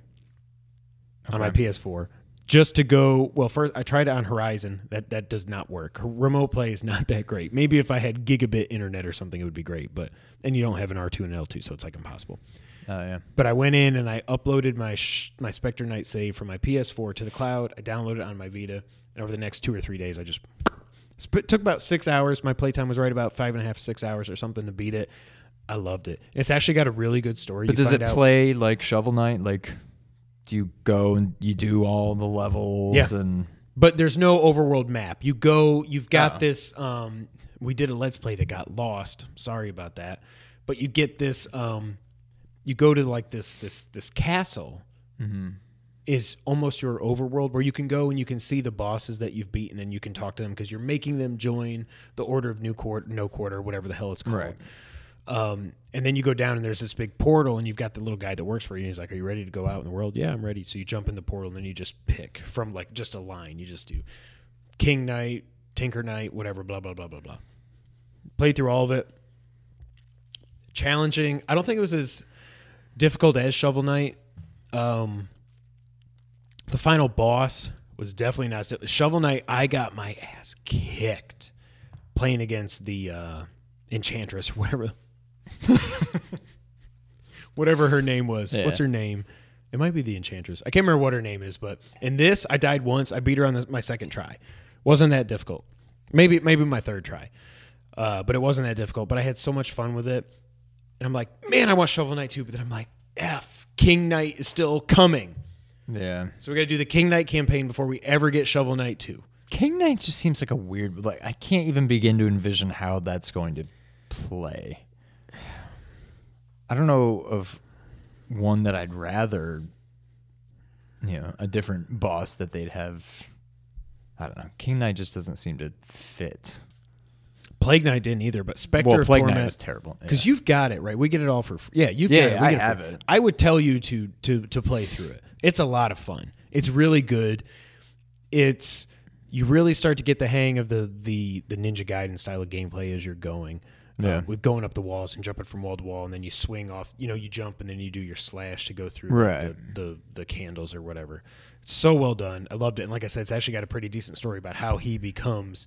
on my PS4. Just to go, well, first I tried it on Horizon. That does not work. Remote play is not that great. Maybe if I had gigabit internet or something, it would be great. And you don't have an R2 and L2, so it's like impossible. Oh, yeah. But I went in and I uploaded my Specter Night save from my PS4 to the cloud. I downloaded it on my Vita. And over the next 2 or 3 days, it took about 6 hours. My playtime was right about 5.5, 6 hours or something to beat it. I loved it. It's actually got a really good story. But does it play like Shovel Knight? Like, do you go and you do all the levels? Yeah. But there's no overworld map. You've got this, we did a Let's Play that got lost. Sorry about that. But you get this, you go to like this castle is almost your overworld where you can go and you can see the bosses that you've beaten and you can talk to them because you're making them join the Order of No Quarter, whatever the hell it's called. Right. And then you go down and there's this big portal and you've got the little guy that works for you. And he's like, are you ready to go out in the world? Yeah, I'm ready. So you jump in the portal and then you just pick from like just a line. You just do King Knight, Tinker Knight, whatever, blah, blah, blah, blah, blah. Played through all of it. Challenging. I don't think it was as difficult as Shovel Knight. The final boss was definitely not. Shovel Knight, I got my ass kicked playing against the Enchantress, whatever her name was. Yeah. What's her name? It might be the Enchantress. I can't remember what her name is, but in this, I died once. I beat her on my second try. Wasn't that difficult. Maybe my third try. But it wasn't that difficult. But I had so much fun with it. And I'm like, man, I want Shovel Knight 2. But then I'm like, King Knight is still coming. Yeah. So we got to do the King Knight campaign before we ever get Shovel Knight 2. King Knight just seems like a weird, like, I can't even begin to envision how that's going to play. I don't know of one that I'd rather, a different boss that they'd have. I don't know. King Knight just doesn't seem to fit. Plague Knight didn't either, but Specter, Plague Torment, Knight was terrible. Because you've got it, right? We get it all for free. Yeah, you've got it. I have it. I would tell you to play through it. It's a lot of fun. It's really good. You really start to get the hang of the Ninja Gaiden style of gameplay as you're going. Yeah. With going up the walls and jumping from wall to wall, and then you swing off. You jump and then you do your slash to go through the candles or whatever. It's so well done. I loved it. And like I said, it's actually got a pretty decent story about how he becomes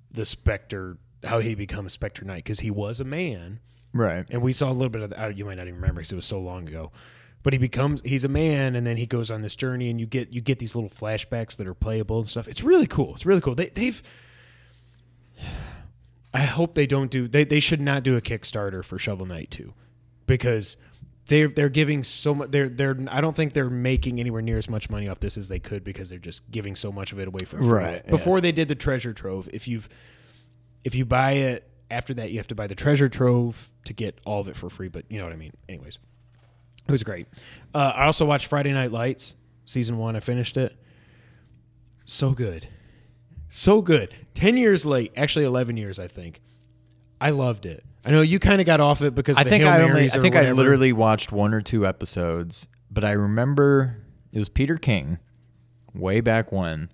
the Spectre, how he becomes Spectre Knight, because he was a man. Right. And we saw a little bit of that. You might not even remember because it was so long ago. But he's a man, and then he goes on this journey, and you get these little flashbacks that are playable and stuff. It's really cool. It's really cool. I hope they don't do. They should not do a Kickstarter for Shovel Knight 2, because they're giving so much. I don't think they're making anywhere near as much money off this as they could, because they're just giving so much of it away for free. Right. Before they did the treasure trove, if you buy it after that, you have to buy the treasure trove to get all of it for free. But you know what I mean. Anyways, it was great. I also watched Friday Night Lights season 1. I finished it. So good. So good. 10 years late. Actually, 11 years, I think. I loved it. I know you kind of got off it because I think I literally watched 1 or 2 episodes, but I remember it was Peter King way back when,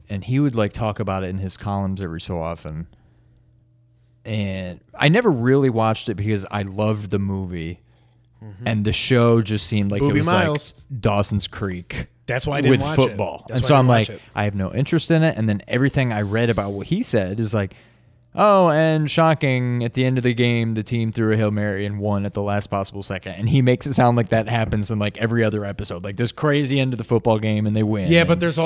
and he would like talk about it in his columns every so often. And I never really watched it because I loved the movie, and the show just seemed like Booby it was Miles. like Dawson's Creek. That's why I didn't watch football. it. And so I'm like, I have no interest in it. And then everything I read about what he said is like, oh, and shocking, at the end of the game, the team threw a Hail Mary and won at the last possible second. And he makes it sound like that happens in like every other episode. Like this crazy end of the football game and they win. Yeah, but there's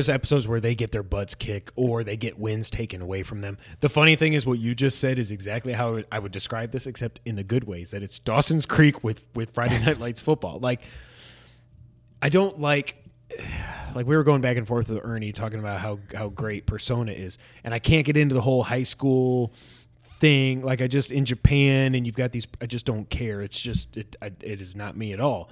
episodes where they get their butts kicked or they get wins taken away from them. The funny thing is what you just said is exactly how I would describe this, except in the good ways, that it's Dawson's Creek with Friday Night Lights football. Like, I don't like we were going back and forth with Ernie talking about how great Persona is, and I can't get into the whole high school thing. Like, I just in Japan, and you've got these. I just don't care. It's just it is not me at all.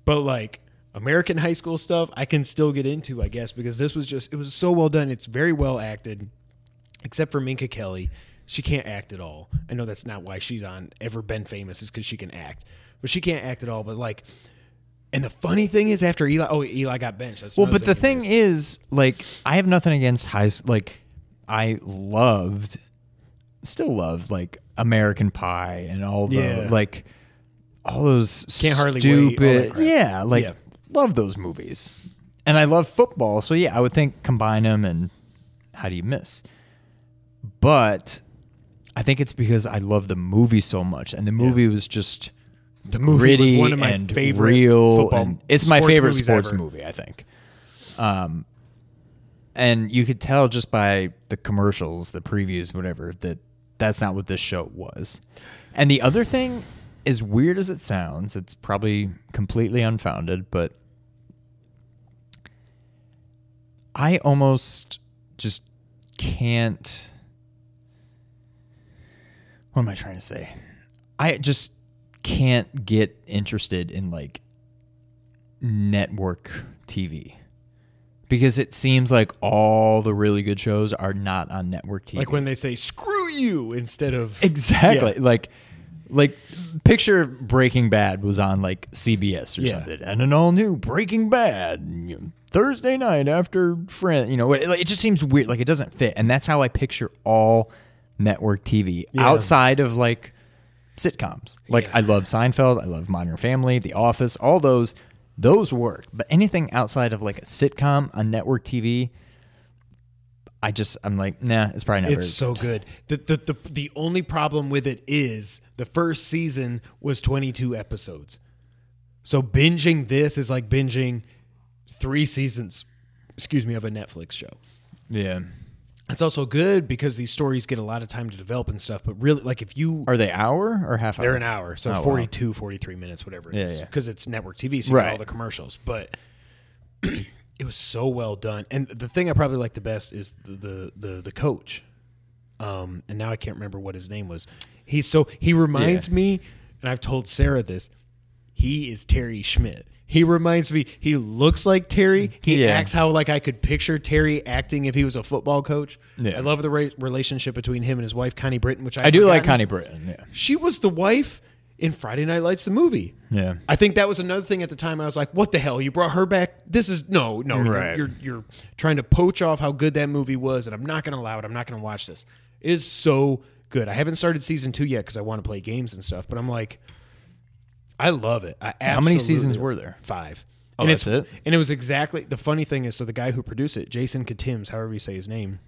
But like, American high school stuff I can still get into, I guess, because this was it was so well done. It's very well acted, except for Minka Kelly. She can't act at all. I know that's not why she's ever been famous, is because she can act. But she can't act at all. But like, and the funny thing is, after Eli got benched. That's but the thing is, like, I have nothing against like, I still love like American Pie and all the like all those Can't Hardly stupid, Wait, love those movies, and I love football. So I would think combine them, and how do you miss? But I think it's because I love the movie so much, and the movie was just gritty, was one of my and favorite real. football And it's my favorite sports ever. movie, I think. And you could tell just by the commercials, the previews, whatever, that that's not what this show was. And the other thing, as weird as it sounds, it's probably completely unfounded, but I almost just can't. What am I trying to say? I just can't get interested in like network TV because it seems like all the really good shows are not on network TV. Like when they say "screw you" instead of exactly like picture Breaking Bad was on like CBS or something, and an all new Breaking Bad Thursday night after Friends. It just seems weird. Like it doesn't fit, and that's how I picture all network TV outside of like sitcoms. Like I love Seinfeld, I love Modern Family, The Office, all those work. But anything outside of like a sitcom on network TV, I'm like, nah, it's probably not. It's so good. The only problem with it is the first season was 22 episodes. So binging this is like binging 3 seasons, of a Netflix show. Yeah. It's also good because these stories get a lot of time to develop and stuff. But really, like if you... Are they hour or half hour? They're an hour. So 42, 43 minutes, whatever it is. Because it's network TV, so you get all the commercials. But it was so well done. And the thing I probably like the best is the coach. And now I can't remember what his name was. He reminds me, and I've told Sarah this, he is Terry Schmidt. He reminds me, he looks like Terry. He acts how like I could picture Terry acting if he was a football coach. Yeah. I love the relationship between him and his wife, Connie Britton, which I do like Connie Britton. Yeah. She was the wife in Friday Night Lights, the movie. Yeah. I think that was another thing at the time. I was like, what the hell? You brought her back? This is no. Right. You're trying to poach off how good that movie was, and I'm not going to allow it. I'm not going to watch this. It is so good. I haven't started season 2 yet because I want to play games and stuff, but I'm like, I love it. How many seasons were there? 5. Oh, that's it? And it was exactly... The funny thing is, so the guy who produced it, Jason Katims, however you say his name,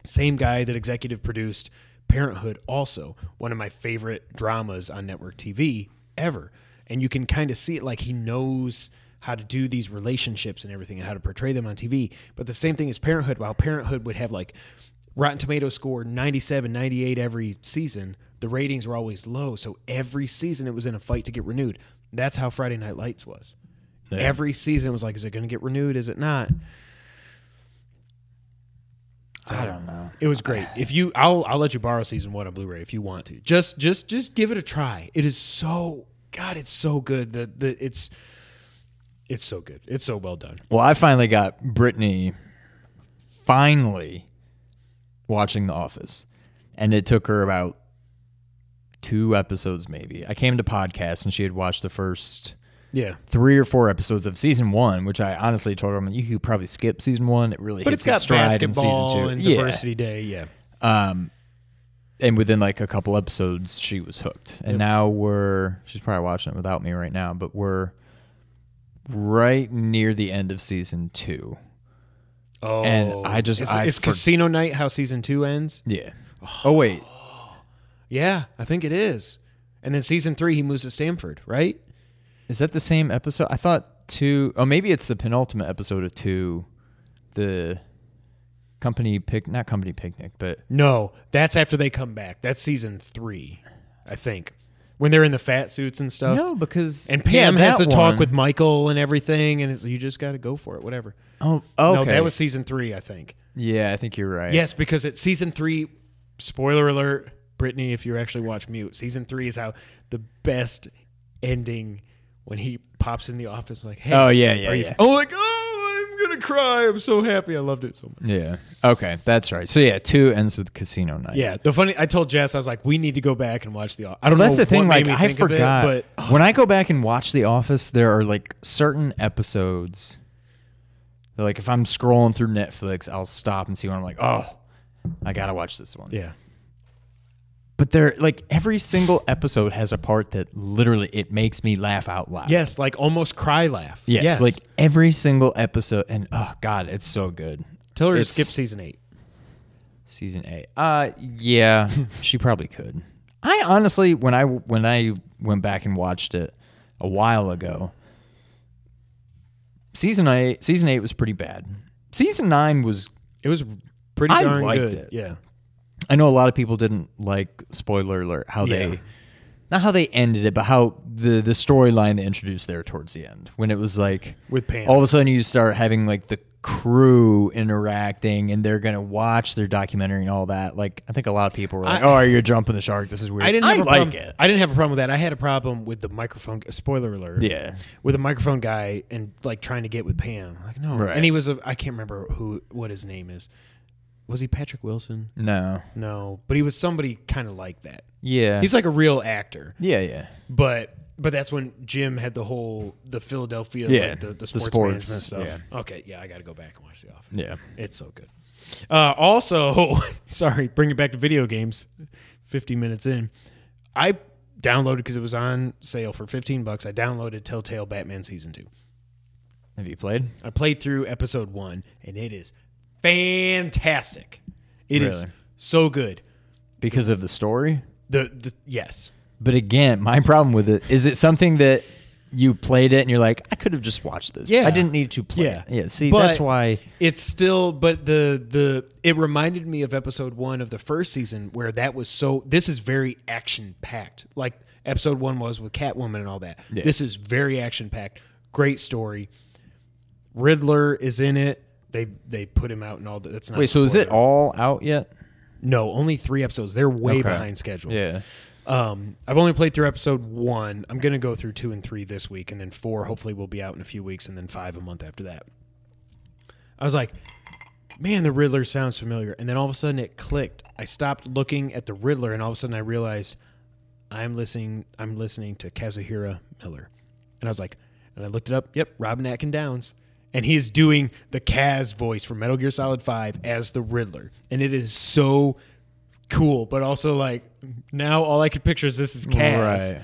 same guy that executive produced Parenthood, also one of my favorite dramas on network TV ever. And you can kind of see it like he knows how to do these relationships and everything and how to portray them on TV. But the same thing as Parenthood, while Parenthood would have like Rotten Tomatoes score 97, 98 every season, the ratings were always low. So every season it was in a fight to get renewed. That's how Friday Night Lights was. Yeah. Every season it was like, is it going to get renewed? Is it not? So, I don't know. It was great. I'll let you borrow season 1 on Blu-ray if you want to. Just give it a try. It is so it's so good. It's so good. It's so well done. Well, I finally got Brittany watching The Office, and it took her about 2 episodes maybe. I came to podcast and she had watched the first 3 or 4 episodes of season 1, which I honestly told her, you could probably skip season 1. It really hits its stride in season 2. And Diversity Day, and within like a couple episodes, she was hooked. And now she's probably watching it without me right now, but we're right near the end of season 2. Oh, and is Casino Night how season 2 ends? Yeah. Oh wait. Yeah, I think it is. And then season 3, he moves to Stanford, right? Is that the same episode? I thought 2. Oh, maybe it's the penultimate episode of 2. The not company picnic, but no, that's after they come back. That's season 3, I think. When they're in the fat suits and stuff. No, because and Pam has the talk with Michael and everything, and you just got to go for it, whatever. Oh, okay. No, that was season 3, I think. Yeah, I think you're right. Yes, because it's season 3. Spoiler alert, Brittany, if you actually watch Mute, season 3 is how the best ending when he pops in the office like, hey, oh yeah, I'm like, oh, I'm gonna cry. I'm so happy. I loved it so much. Yeah. Okay, that's right. So yeah, 2 ends with casino night. Yeah. I told Jess, I was like, we need to go back and watch I don't know. That's the thing. What Like made me I think forgot. of it, but when I go back and watch The Office, there are like certain episodes. That, like if I'm scrolling through Netflix, I'll stop and see one. I'm like, oh, I gotta watch this one. yeah. But they're like every single episode has a part that literally it makes me laugh out loud. Yes, like almost cry laugh. Yes. Like every single episode, and oh god, it's so good. Tell her to skip season 8. Season 8. Yeah, she probably could. I honestly, when I went back and watched it a while ago, season 8 was pretty bad. Season 9 was. It was pretty darn liked good. It. Yeah. I know a lot of people didn't like, spoiler alert, not how they ended it, but how the storyline they introduced there towards the end. When it was like, with Pam. all of a sudden you start having like the crew interacting and they're going to watch their documentary and all that. Like, I think a lot of people were like, oh, you're jumping the shark. This is weird. I didn't have a problem with that. I had a problem with the microphone, spoiler alert. Yeah. With the microphone guy and like trying to get with Pam. Like, no. Right. And he was, I can't remember what his name is. Was he Patrick Wilson? No. But he was somebody kind of like that. Yeah. He's like a real actor. Yeah. But that's when Jim had the Philadelphia, like the sports management stuff. Yeah. Okay, yeah, I got to go back and watch The Office. Yeah. It's so good. Also, sorry, bring it back to video games. 50 minutes in, I downloaded because it was on sale for $15. I downloaded Telltale Batman Season 2. Have you played? I played through episode 1, and it is fantastic. It is so good because of the story. Yes, but again, my problem with it is it something that you played it and you're like, I could have just watched this. Yeah, I didn't need to play. Yeah. See, but that's why it's still. But it reminded me of episode 1 of the first season where that was so. This is very action packed, like episode 1 was with Catwoman and all that. Yeah. This is very action packed. Great story. Riddler is in it. They put him out and all that. That's not. Wait, so is it all out yet? No, only 3 episodes. They're way behind schedule. Yeah. I've only played through episode 1. I'm going to go through 2 and 3 this week, and then 4 hopefully will be out in a few weeks, and then 5 a month after that. I was like, man, the Riddler sounds familiar. And then all of a sudden it clicked. I stopped looking at the Riddler, and all of a sudden I realized I'm listening to Kazuhira Miller. And I was like, and I looked it up. Yep, Robin Atkin Downs. And he's doing the Kaz voice from Metal Gear Solid 5 as the Riddler. And it is so cool, but also like now all I could picture is this is Kaz. Right.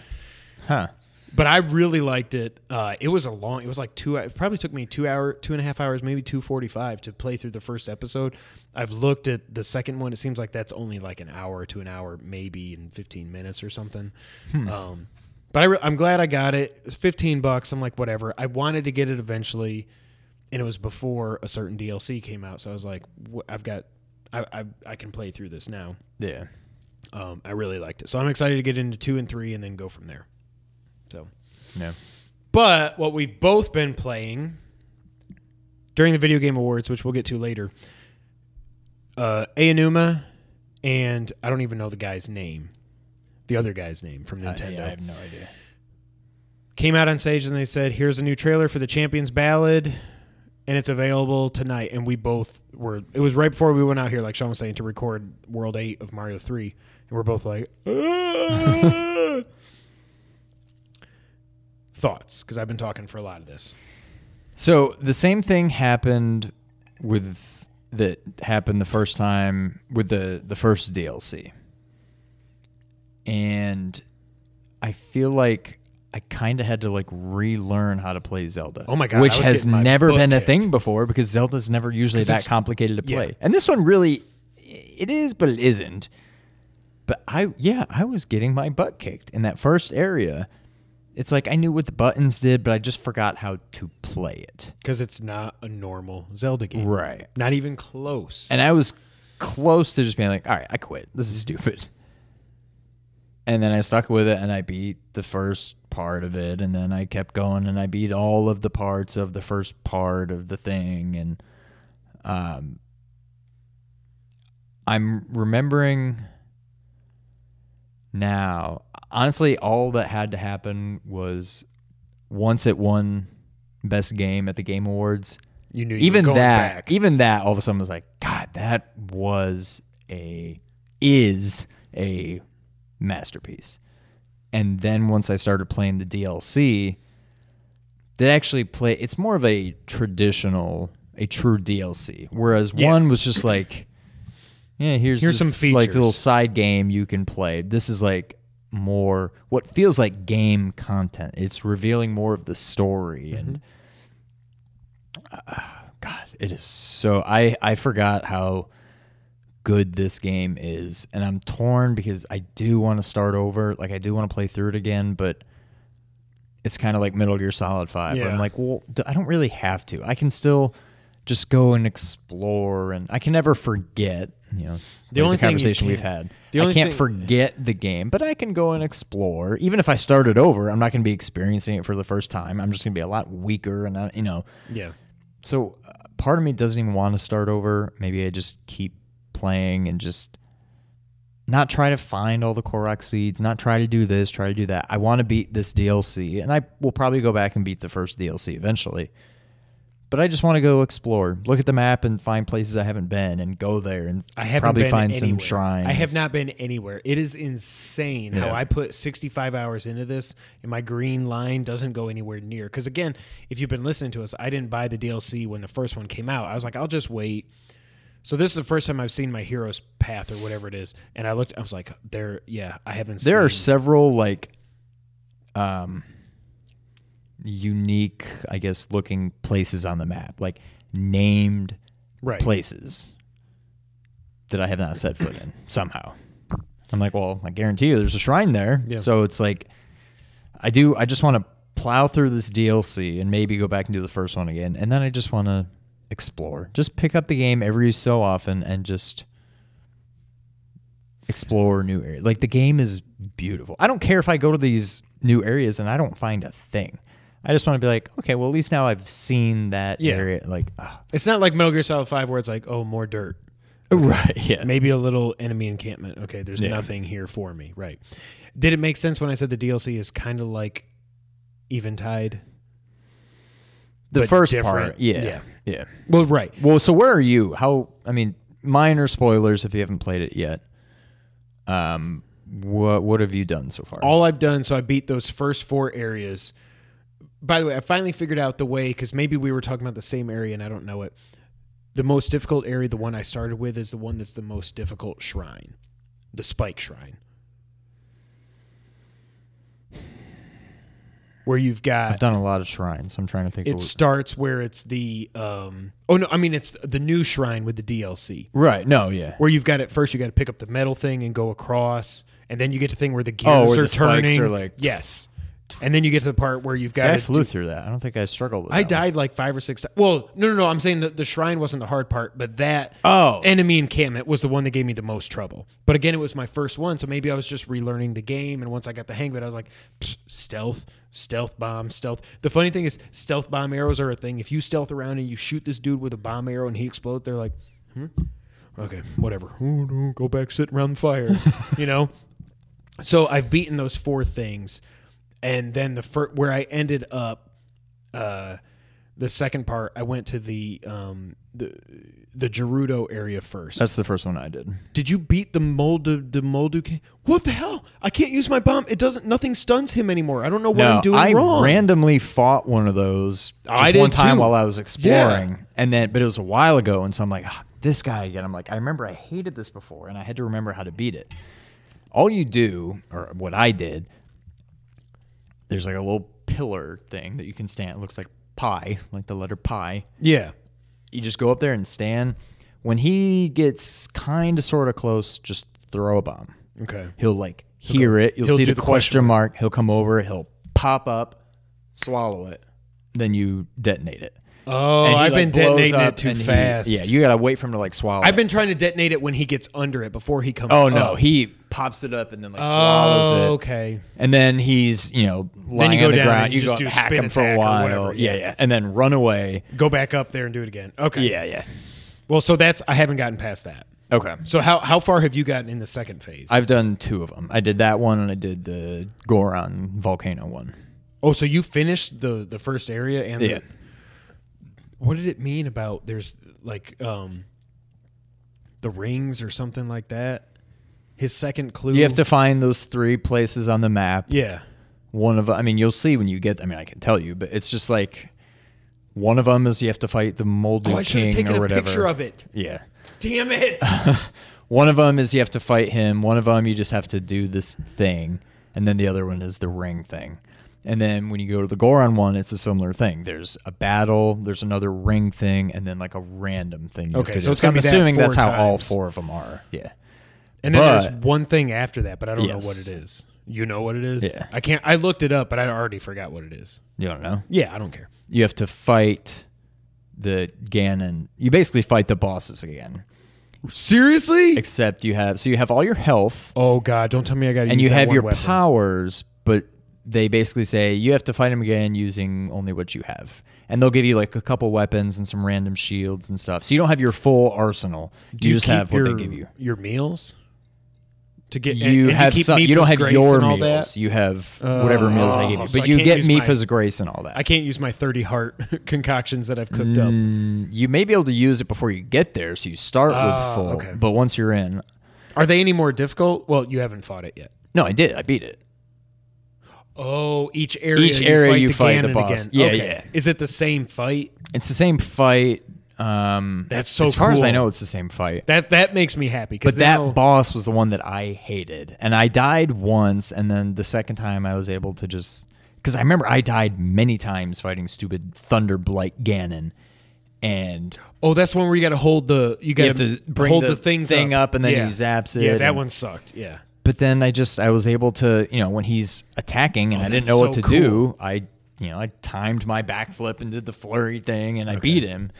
Huh. But I really liked it. It was like 2 hours. It probably took me 2.5 hours, maybe 2:45 to play through the first episode. I've looked at the second one. It seems like that's only like an hour to an hour, maybe in 15 minutes or something. But I'm glad I got it. It was $15. I'm like, whatever. I wanted to get it eventually. And it was before a certain DLC came out, so I was like, I can play through this now. Yeah. I really liked it. So I'm excited to get into 2 and 3 and then go from there. So, yeah. But what we've both been playing during the Video Game Awards, which we'll get to later, Aonuma and I don't even know the guy's name. The other guy's name from Nintendo. I have no idea. Came out on stage and they said, here's a new trailer for the Champions Ballad. And it's available tonight. And we both were... It was right before we went out here, like Sean was saying, to record World 8 of Mario 3. And we're both like... Thoughts? Because I've been talking for a lot of this. So the same thing happened the first time with the first DLC. And I feel like... I kind of had to like relearn how to play Zelda. Oh my God. Which has never been a thing before because Zelda's never usually that complicated to play. Yeah. And this one really, it is, but it isn't. But I was getting my butt kicked in that first area. It's like I knew what the buttons did, but I just forgot how to play it. Because it's not a normal Zelda game. Right. Not even close. And I was close to just being like, all right, I quit. This is stupid. And then I stuck with it and I beat the first part of it. And then I kept going and I beat all of the parts of the first part of the thing. And I'm remembering now, honestly, all that had to happen was once it won Best Game at the Game Awards, You knew you even were going that, back. even that, all of a sudden was like, God, that is a masterpiece. And then once I started playing the DLC, it's more of a true DLC. Whereas one was just like, yeah, here's some features. like little side game you can play. This is like more what feels like game content. It's revealing more of the story and God, it is so. I forgot how good this game is, and I'm torn because I do want to start over. Like I do want to play through it again, but it's kind of like Metal Gear Solid 5. Where I'm like, well, I don't really have to. I can still just go and explore, and I can never forget. The only conversation we've had. I can't forget the game, but I can go and explore. Even if I started over, I'm not going to be experiencing it for the first time. I'm just going to be a lot weaker, and Yeah. So part of me doesn't even want to start over. Maybe I just keep playing and just not try to find all the Korok seeds, not try to do this, try to do that. I want to beat this DLC, and I will probably go back and beat the first DLC eventually. But I just want to go explore, look at the map and find places I haven't been and go there and probably find some shrines. I have not been anywhere. It is insane how I put 65 hours into this and my green line doesn't go anywhere near. Because again, if you've been listening to us, I didn't buy the DLC when the first one came out. I was like, I'll just wait. So this is the first time I've seen my hero's path or whatever it is. And I was like, I haven't seen. There are several unique, I guess, looking places on the map, like named places that I have not set foot in somehow. I'm like, well, I guarantee you there's a shrine there. Yeah. So it's like, I just want to plow through this DLC and maybe go back and do the first one again. And then I just want to explore, just pick up the game every so often and just explore new areas. Like the game is beautiful. I don't care if I go to these new areas and I don't find a thing. I just want to be like, okay, well, at least now I've seen that area. Like, it's not like Metal Gear Solid 5 where it's like, oh, more dirt. Okay. Right, yeah. Maybe a little enemy encampment. Okay, there's nothing here for me. Right. Did it make sense when I said the DLC is kind of like Eventide? The first part, yeah. Well, right. Well, so where are you? Minor spoilers if you haven't played it yet. What have you done so far? All I've done, so I beat those first 4 areas. By the way, I finally figured out the way, because maybe we were talking about the same area and I don't know it. The most difficult area, the one I started with, is the one that's the most difficult shrine. The Spike Shrine. Where you've got... I've done a lot of shrines, so I'm trying to think. It starts where it's the... it's the new shrine with the DLC. Right, no, yeah. Where you've got it, first you got to pick up the metal thing and go across, and then you get to the thing where the gears are turning. Spikes are like... Yes. And then you get to the part where you've got... I flew through that. I don't think I struggled with that. I died like 5 or 6 times. Well, no. I'm saying that the shrine wasn't the hard part, but that enemy encampment was the one that gave me the most trouble. But again, it was my first one, so maybe I was just relearning the game, and once I got the hang of it, I was like, stealth bomb, stealth. The funny thing is, stealth bomb arrows are a thing. If you stealth around and you shoot this dude with a bomb arrow and he explodes, they're like, okay, whatever. Oh, no, go back, sit around the fire, So I've beaten those 4 things. And then where I ended up, the second part, I went to the Gerudo area first. That's the first one I did. Did you beat the Moldu? What the hell? I can't use my bomb. Nothing stuns him anymore. I don't know what I'm doing wrong. I randomly fought one of those one time while I was exploring, but it was a while ago, and so I'm like, this guy again. I'm like, I remember I hated this before, and I had to remember how to beat it. All you do, or what I did. There's like a little pillar thing that you can stand. It looks like pi, like the letter pi. Yeah. You just go up there and stand. When he gets kind of sort of close, just throw a bomb. Okay. He'll hear it. You'll see the question mark. He'll come over. He'll pop up, swallow it. Then you detonate it. Oh, I've been detonating it too fast. You got to wait for him to swallow it. I've been trying to detonate it when he gets under it before he comes up. Oh, no. He pops it up and then swallows it. Okay. And then he's, lying on the ground. You just go hack him for a while. Yeah. And then run away. Go back up there and do it again. Okay. Yeah. Well, so I haven't gotten past that. Okay. So how far have you gotten in the second phase? I've done 2 of them. I did that one and I did the Goron volcano one. Oh, so you finished the first area and Yeah. What did it mean about there's like the rings or something like that? His second clue. You have to find those 3 places on the map. Yeah. One of them, I mean, you'll see when you get. I mean, I can tell you, but it's just like one of them is you have to fight the Moldy I should have King taken or a whatever. picture of it. Yeah. Damn it. One of them is you have to fight him. One of them you just have to do this thing, and then the other one is the ring thing. And then when you go to the Goron one, it's a similar thing. There's a battle, there's another ring thing, and then like a random thing. You have to So do. it's gonna I'm be that assuming 4 that's how all times. 4 of them are. Yeah. And then there's one thing after that, but I don't know Yes. what it is. You know what it is? Yeah. I looked it up, but I already forgot what it is. You don't know? Yeah, I don't care. You have to fight the Ganon. You basically fight the bosses again. Seriously? Except you have all your health. Oh God! Don't tell me I got to. And use you that have one your weapon. powers, but they basically say you have to fight him again using only what you have. And they'll give you like a couple weapons and some random shields and stuff. So you don't have your full arsenal. Do you just keep have what your, they give you. Your meals to get. You and have to keep some. You don't Mipha's have Grace your and all meals. that? You have whatever meals they give you. so But I you can't get use my- Mipha's Grace and all that. I can't use my 30 heart concoctions that I've cooked up. You may be able to use it before you get there, so you start with full. Okay. But once you're in, Are they any more difficult? Well, you haven't fought it yet. no, I did. I beat it. Oh, each area. you fight the Ganon boss. Again. Yeah, Okay. yeah. Is it the same fight? It's the same fight. That's so as far as I cool. know, it's the same fight. That makes me happy. But that boss was the one that I hated. And I died once, and then the second time I was able to just... Because I remember I died many times fighting stupid Thunderblight Ganon. And... Oh, that's one where you got to hold the... You got have to bring hold the things thing up, and then Yeah. he zaps it. Yeah, that and- one sucked. Yeah. But then I was able to, when he's attacking and I didn't that's know what so to do, cool. I timed my backflip and did the flurry thing, and I beat him.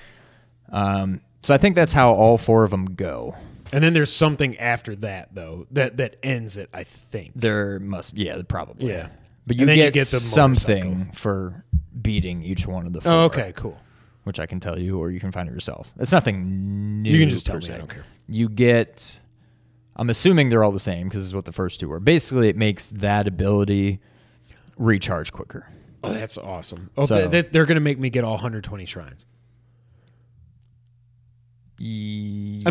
So I think that's how all 4 of them go. And then there's something after that, though, that ends it, I think. There must, probably. Yeah. But And you then get, you get the something motorcycle. for beating each one of the 4. Oh, okay, cool. Which I can tell you, or you can find it yourself. It's nothing new. You can just tell per me. se. I don't care. You get, I'm assuming they're all the same because this is what the first 2 were. Basically, it makes that ability recharge quicker. Oh, that's awesome. Oh, So- they're going to make me get all 120 shrines. I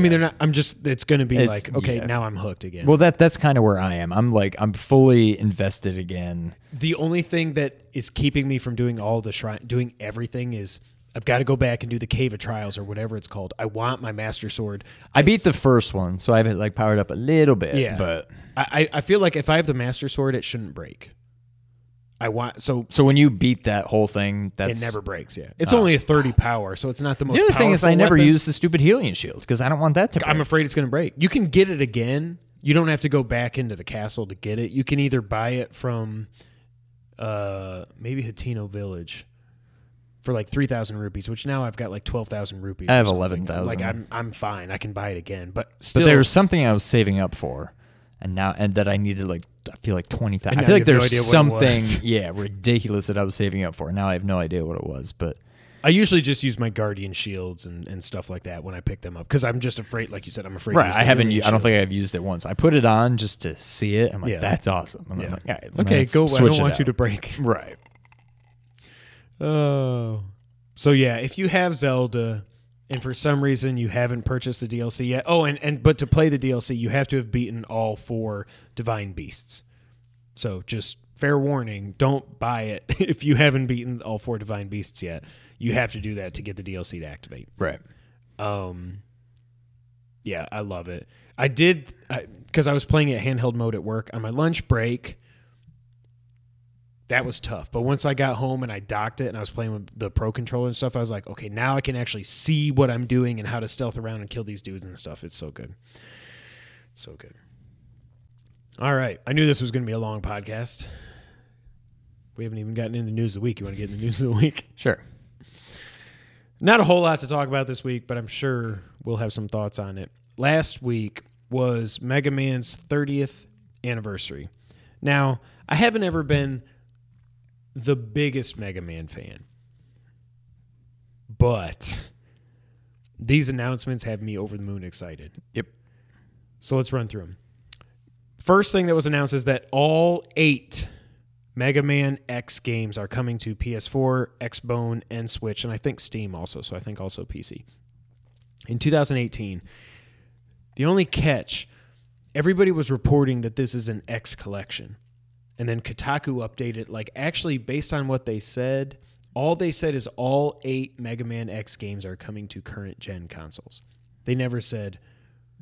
mean, they're not. I'm just. It's going to be It's- like, okay, yeah. now I'm hooked again. Well, that's kind of where I am. I'm fully invested again. The only thing that is keeping me from doing all the doing everything is I've got to go back and do the Cave of Trials or whatever it's called. I want my Master Sword. I beat the first one, so I have it like powered up a little bit. Yeah, But I feel like if I have the Master Sword, it shouldn't break. I want so when you beat that whole thing, it never breaks. Yeah, it's only a 30 power, so it's not the most. The other thing is I powerful never weapon. used the stupid healing shield because I don't want that to break. I'm afraid it's going to break. You can get it again. You don't have to go back into the castle to get it. You can either buy it from maybe Hatino Village for like 3,000 rupees, which now I've got like 12,000 rupees. I have or something. 11,000. Like I'm fine. I can buy it again, but still. But there was something I was saving up for, and that I needed I feel like 20,000. And I now feel you like have no there's idea what it something was. ridiculous that I was saving up for. Now I have no idea what it was, but I usually just use my guardian shields and stuff like that when I pick them up because I'm just afraid, like you said, I'm afraid. right. To use I the haven't. healing I don't shield. think I've used it once. I put it on just to see it. I'm like, Yeah. that's awesome. And Yeah. I'm like, all right, Okay, let's go. I switch don't it want you out. to break. Right. Oh. So yeah, if you have Zelda and for some reason you haven't purchased the DLC yet. Oh, but to play the DLC, you have to have beaten all 4 divine beasts. So just fair warning, don't buy it if you haven't beaten all 4 divine beasts yet. You have to do that to get the DLC to activate. Right. Yeah, I love it. I did because I was playing it handheld mode at work on my lunch break. That was tough. But once I got home and I docked it and I was playing with the Pro Controller and stuff, I was like, okay, now I can actually see what I'm doing and how to stealth around and kill these dudes and stuff. It's so good. It's so good. All right. I knew this was going to be a long podcast. We haven't even gotten into news of the week. You want to get into news of the week? Sure. Not a whole lot to talk about this week, but I'm sure we'll have some thoughts on it. Last week was Mega Man's 30th anniversary. Now, I haven't ever been the biggest Mega Man fan, but these announcements have me over the moon excited. Yep. So let's run through them. First thing that was announced is that all 8 Mega Man X games are coming to PS4, Xbone, and Switch, and I think Steam also, so I think also PC. In 2018, the only catch, everybody was reporting that this is an X collection. And then Kotaku updated, like, actually, based on what they said, all they said is all 8 Mega Man X games are coming to current-gen consoles. They never said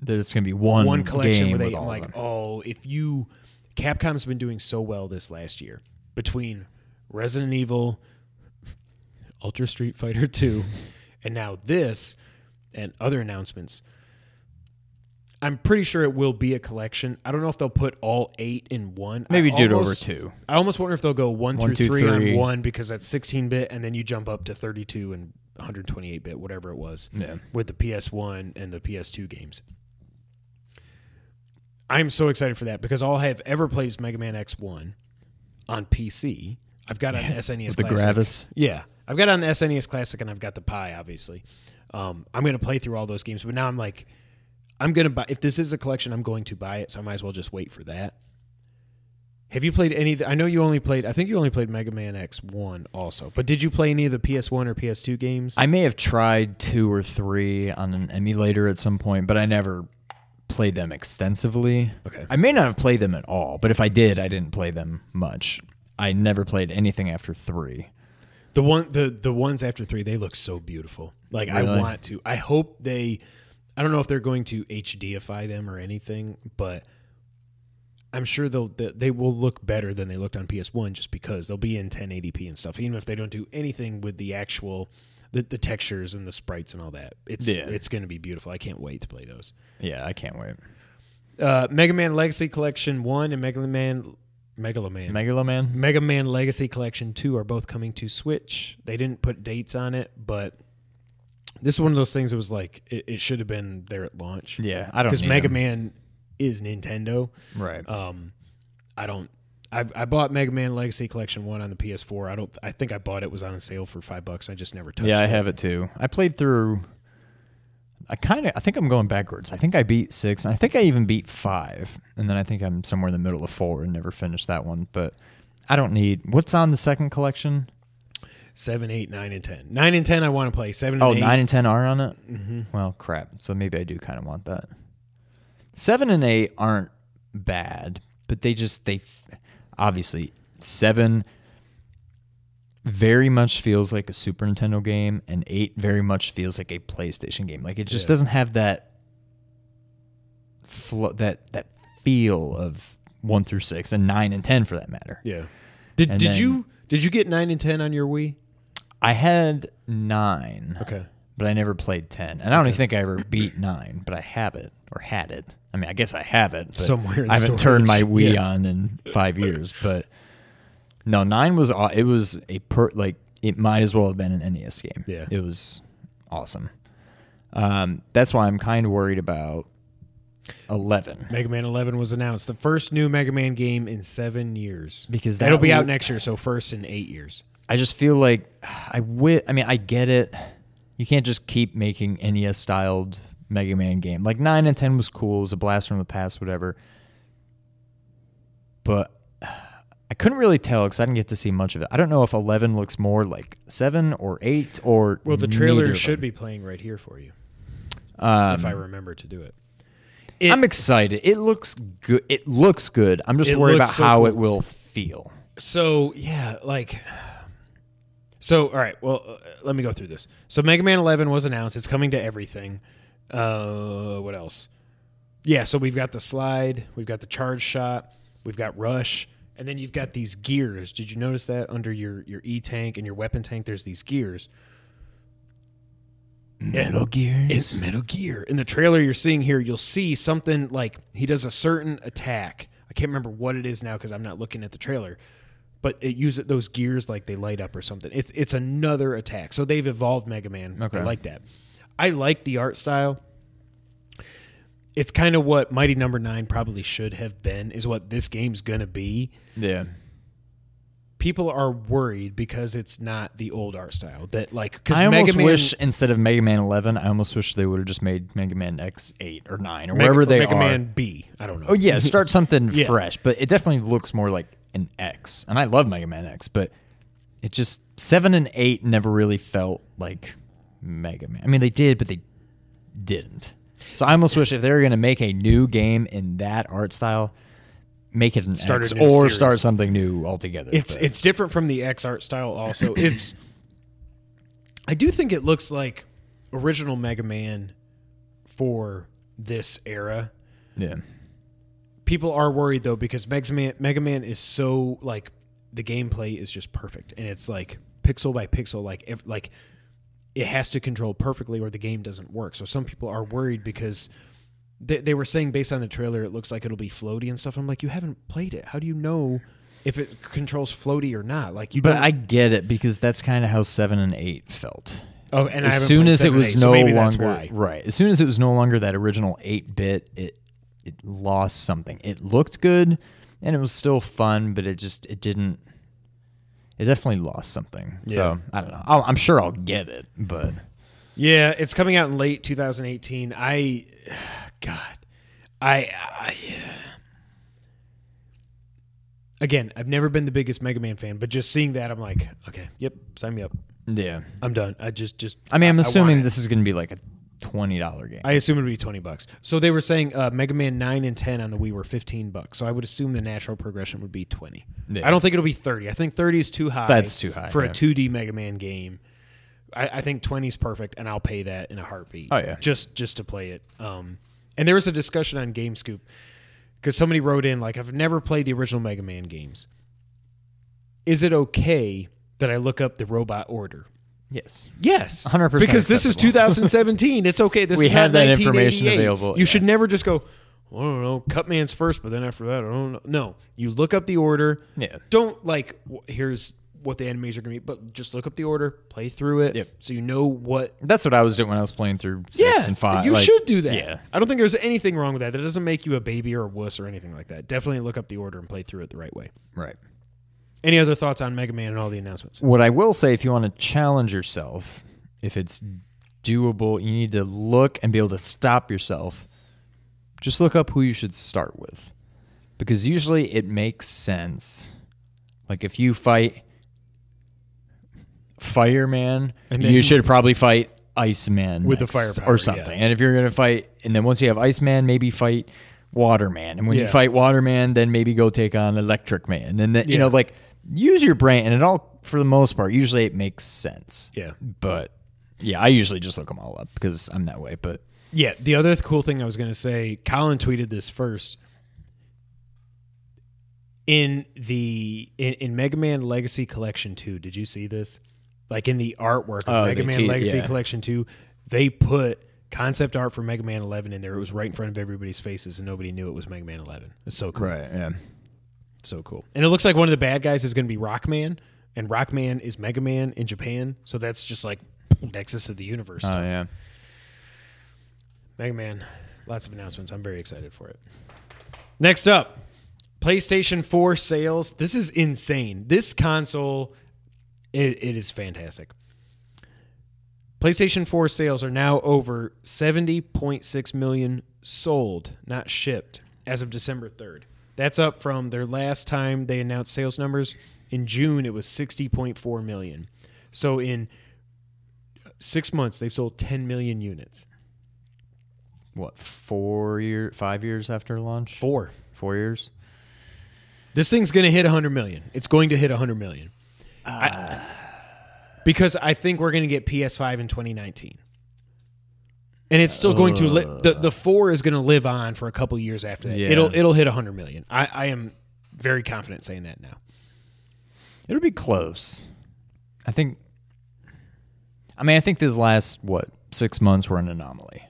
that it's going to be one collection game where they, with all like, of them. oh, if you... Capcom's been doing so well this last year. Between Resident Evil, Ultra Street Fighter 2, and now this, and other announcements... I'm pretty sure it will be a collection. I don't know if they'll put all 8 in one. Maybe do it over 2. I almost wonder if they'll go 1 through 2, 3 on 3. 1 because that's 16-bit, and then you jump up to 32 and 128-bit, whatever it was, with the PS1 and the PS2 games. I'm so excited for that because all I have ever played is Mega Man X1 on PC. I've got an SNES with Classic. the Gravis. Yeah. I've got it on the SNES Classic, and I've got the Pi, obviously. I'm going to play through all those games, but now I'm like... I'm going to buy, if this is a collection, I'm going to buy it, so I might as well just wait for that. Have you played any, I know you only played, I think you only played Mega Man X1 also, but did you play any of the PS1 or PS2 games? I may have tried 2 or 3 on an emulator at some point, but I never played them extensively. Okay. I may not have played them at all, but if I did, I didn't play them much. I never played anything after 3. The ones after 3, they look so beautiful. Like, really? I want to. I hope they... I don't know if they're going to HDify them or anything, but I'm sure they will look better than they looked on PS1 just because they'll be in 1080p and stuff, even if they don't do anything with the actual the textures and the sprites and all that. It's going to be beautiful. I can't wait to play those. Yeah, I can't wait. Mega Man Legacy Collection 1 and Mega Man Legacy Collection 2 are both coming to Switch. They didn't put dates on it, but this is one of those things that was like, it should have been there at launch. Yeah, I don't because Mega Man is Nintendo. Right. I bought Mega Man Legacy Collection 1 on the PS4. I think I bought it was on a sale for $5. I just never touched it. Yeah, I have it too. I played through, I think I'm going backwards. I think I beat 6, and I think I even beat 5. And then I think I'm somewhere in the middle of 4 and never finished that one. But I don't need, what's on the second collection? 7, 8, 9, and 10. 9 and 10 I want to play. 7 and 8. 9 and 10 are on it? Mm-hmm. Well, crap. So maybe I do kind of want that. 7 and 8 aren't bad, but they obviously 7 very much feels like a Super Nintendo game, and 8 very much feels like a PlayStation game. Like, it just doesn't have that that feel of 1 through 6, and 9 and 10 for that matter. Yeah. Did you get 9 and 10 on your Wii? I had 9. Okay. But I never played 10. And I don't even think I ever beat 9, but I have it, or had it. I mean, I guess I have it, but somewhere in I haven't storage. turned my Wii on in 5 years. But no, 9 was it might as well have been an NES game. Yeah. It was awesome. That's why I'm kind of worried about 11. Mega Man 11 was announced. The first new Mega Man game in 7 years. Because that'll be out next year, so first in 8 years. I just feel like I get it. You can't just keep making NES-styled Mega Man game. Like 9 and 10 was cool. It was a blast from the past, whatever. But I couldn't really tell because I didn't get to see much of it. I don't know if 11 looks more like 7 or 8 or well, the trailer should be playing right here for you. If I remember to do it. I'm excited. It looks good. I'm just worried about how it will feel. So, yeah, all right, well, let me go through this. So Mega Man 11 was announced. It's coming to everything. What else? Yeah, so we've got the slide. We've got the charge shot. We've got rush. And then you've got these gears. Did you notice that under your E-tank and your weapon tank, there's these gears? Metal Gears? It's Metal Gear. In the trailer you're seeing here, you'll see something like he does a certain attack. I can't remember what it is now because I'm not looking at the trailer. But it uses those gears like they light up or something. It's another attack. So they've evolved Mega Man. Okay. I like that. I like the art style. It's kind of what Mighty Number 9 probably should have been, is what this game's going to be. Yeah. People are worried because it's not the old art style. I almost wish instead of Mega Man 11, I almost wish they would have just made Mega Man X8 or 9 or wherever they Mega are. Man B. I don't know. Oh, yeah. Start something fresh. But it definitely looks more like an X, and I love Mega Man X, but it just 7 and 8 never really felt like Mega Man. I mean, they did, but they didn't. So I almost wish if they were going to make a new game in that art style, make it an X or start something new altogether. It's different from the X art style. Also, I do think it looks like original Mega Man for this era. Yeah. People are worried though because Mega Man is so like the gameplay is just perfect and it's like pixel by pixel, like it has to control perfectly or the game doesn't work. So some people are worried because they were saying based on the trailer it looks like it'll be floaty and stuff. I'm like, you haven't played it. How do you know if it controls floaty or not? Like But I get it because that's kind of how 7 and 8 felt. Oh, and as soon as it was no longer right, as soon as it was no longer that original 8-bit, it lost something. It looked good and it was still fun, but it definitely lost something. Yeah. So I don't know. I'm sure I'll get it, but yeah, it's coming out in late 2018. Again, I've never been the biggest Mega Man fan, but just seeing that, I'm like, okay, yep, sign me up. Yeah, I'm done. I'm assuming this is going to be like a $20 game. I assume it would be $20. So they were saying Mega Man 9 and 10 on the Wii were $15. So I would assume the natural progression would be 20. Yeah. I don't think it'll be 30. I think 30 is too high. That's too high for a 2D Mega Man game. I think 20 is perfect, and I'll pay that in a heartbeat. Oh yeah, just to play it. And there was a discussion on GameScoop because somebody wrote in like, I've never played the original Mega Man games. Is it okay that I look up the robot order? Yes. 100%. Because this is 2017. It's okay. This we is have not that information available. You should never just go, I don't know, Cutman's first, but then after that, I don't know. No, you look up the order. Yeah. Don't like, here's what the enemies are going to be, but just look up the order, play through it, so you know what. That's what I was doing when I was playing through 6 and 5. You should do that. Yeah. I don't think there's anything wrong with that. That doesn't make you a baby or a wuss or anything like that. Definitely look up the order and play through it the right way. Right. Any other thoughts on Mega Man and all the announcements? What I will say, if you want to challenge yourself, if it's doable, you need to look and be able to stop yourself. Just look up who you should start with. Because usually it makes sense. Like if you fight Fireman, you should probably fight Iceman with next, the firepower or something. Yeah. And if you're going to fight, and then once you have Iceman, maybe fight Waterman. And when you fight Waterman, then maybe go take on Electric Man. And then, you know, like use your brain. And it all, for the most part, usually it makes sense. Yeah. But yeah, I usually just look them all up because I'm that way. But yeah, the other cool thing I was going to say, Colin tweeted this first. In Mega Man Legacy Collection 2, did you see this? Like in the artwork of Mega Man Legacy Collection 2, they put concept art for Mega Man 11 in there. It was right in front of everybody's faces, and nobody knew it was Mega Man 11. It's so cool. Right, yeah. So cool. And it looks like one of the bad guys is going to be Rockman, and Rockman is Mega Man in Japan, so that's just like Nexus of the Universe stuff. Oh, yeah. Mega Man, lots of announcements. I'm very excited for it. Next up, PlayStation 4 sales. This is insane. This console, it is fantastic. PlayStation 4 sales are now over 70.6 million sold, not shipped, as of December 3rd. That's up from their last time they announced sales numbers. In June, it was 60.4 million. So in 6 months, they've sold 10 million units. What, 5 years after launch? 4 years? This thing's going to hit 100 million. It's going to hit 100 million. Because I think we're going to get PS5 in 2019. And it's still going to the 4 is going to live on for a couple years after that. Yeah. It'll hit 100 million. I am very confident saying that now. It'll be close. I think this last 6 months were an anomaly.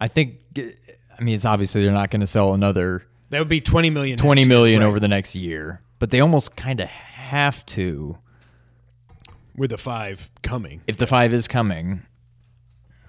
It's obviously they're not going to sell another. That would be 20 million. 20 million over the next year, but they almost kind of have to. With the 5 coming. If the 5 is coming,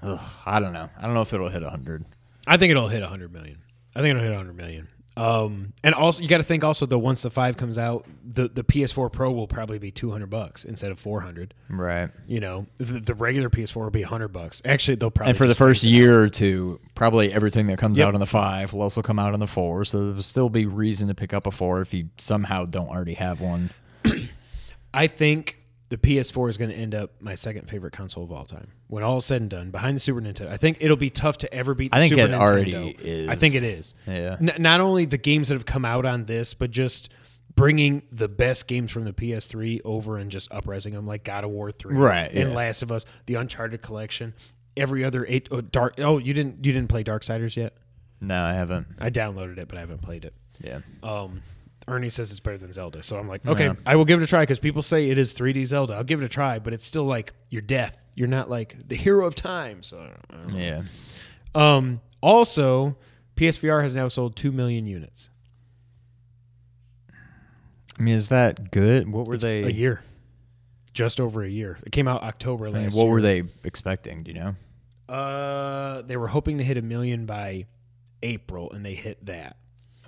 I don't know. I don't know if it'll hit 100. I think it'll hit 100 million. I think it'll hit 100 million. And also, you got to think also though, once the 5 comes out, the PS4 Pro will probably be $200 instead of $400. Right. You know, the regular PS4 will be $100. Actually, they'll probably. And for the first year or two, probably everything that comes out on the 5 will also come out on the 4. So there will still be reason to pick up a 4 if you somehow don't already have one. I think the PS4 is going to end up my second favorite console of all time. When all is said and done, behind the Super Nintendo, I think it'll be tough to ever beat the Super Nintendo. I think it already is. I think it is. Yeah. Not only the games that have come out on this, but just bringing the best games from the PS3 over and just uprising them, like God of War 3, right? And Last of Us, the Uncharted collection, every other Dark. Oh, you didn't play Darksiders yet? No, I haven't. I downloaded it, but I haven't played it. Yeah. Ernie says it's better than Zelda. So I'm like, okay, I will give it a try because people say it is 3D Zelda. I'll give it a try, but it's still like your death. You're not like the hero of time. So I don't know. Yeah. Also, PSVR has now sold 2 million units. I mean, is that good? What were they? A year. Just over a year. It came out October last year. What were they expecting? Do you know? They were hoping to hit 1 million by April, and they hit that.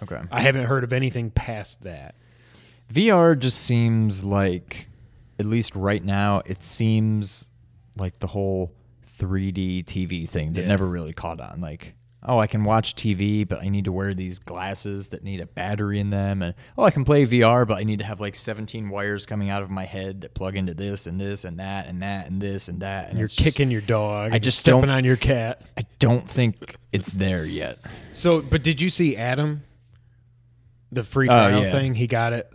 Okay. I haven't heard of anything past that. VR just seems like, at least right now, it seems like the whole 3D TV thing that never really caught on. Like, oh, I can watch TV, but I need to wear these glasses that need a battery in them. And, oh, I can play VR, but I need to have like 17 wires coming out of my head that plug into this and this and that and that and this and that. And you're kicking your dog. I just stepping on your cat. I don't think it's there yet. So, but did you see Adam? The free trial thing, he got it.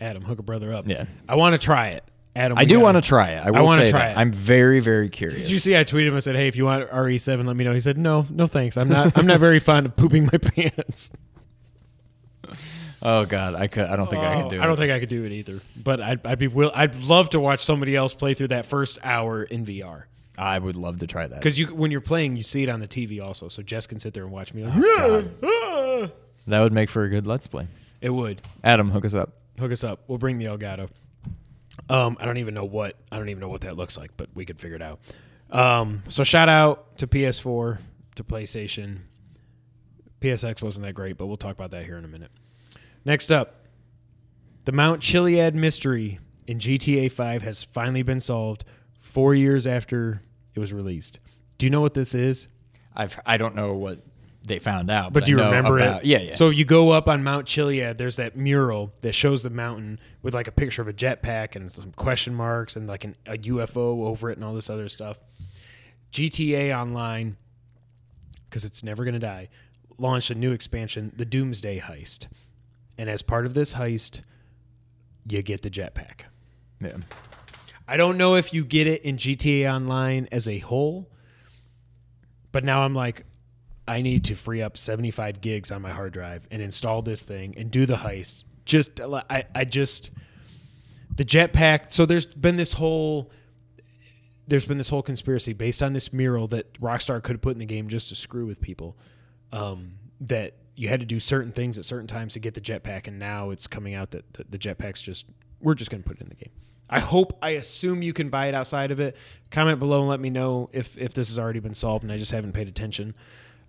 Adam, hook a brother up. Yeah, I want to try it. Adam, I do want to try it. I want to try it. I'm very, very curious. Did you see? I tweeted him. I said, "Hey, if you want RE7, let me know." He said, "No, thanks. I'm not very fond of pooping my pants." Oh God, I don't think I could do it. I don't think I could do it either. But I'd love to watch somebody else play through that first hour in VR. I would love to try that because when you're playing, you see it on the TV also, so Jess can sit there and watch me. Like, that would make for a good Let's Play. It would. Adam, hook us up. Hook us up. We'll bring the Elgato. I don't even know what that looks like, but we could figure it out. So shout out to PS4, to PlayStation. PSX wasn't that great, but we'll talk about that here in a minute. Next up, the Mount Chiliad mystery in GTA 5 has finally been solved 4 years after it was released. Do you know what this is? I don't know what they found out. But do you remember it? Yeah. So you go up on Mount Chiliad, there's that mural that shows the mountain with like a picture of a jetpack and some question marks and like a UFO over it and all this other stuff. GTA Online, because it's never going to die, launched a new expansion, the Doomsday Heist. And as part of this heist, you get the jetpack. Yeah. I don't know if you get it in GTA Online as a whole, but now I'm like, I need to free up 75 gigs on my hard drive and install this thing and do the heist. The jetpack. So there's been this whole conspiracy based on this mural that Rockstar could have put in the game just to screw with people. That you had to do certain things at certain times to get the jetpack, and now it's coming out that the jetpack's we're just going to put it in the game. I assume you can buy it outside of it. Comment below and let me know if this has already been solved and I just haven't paid attention.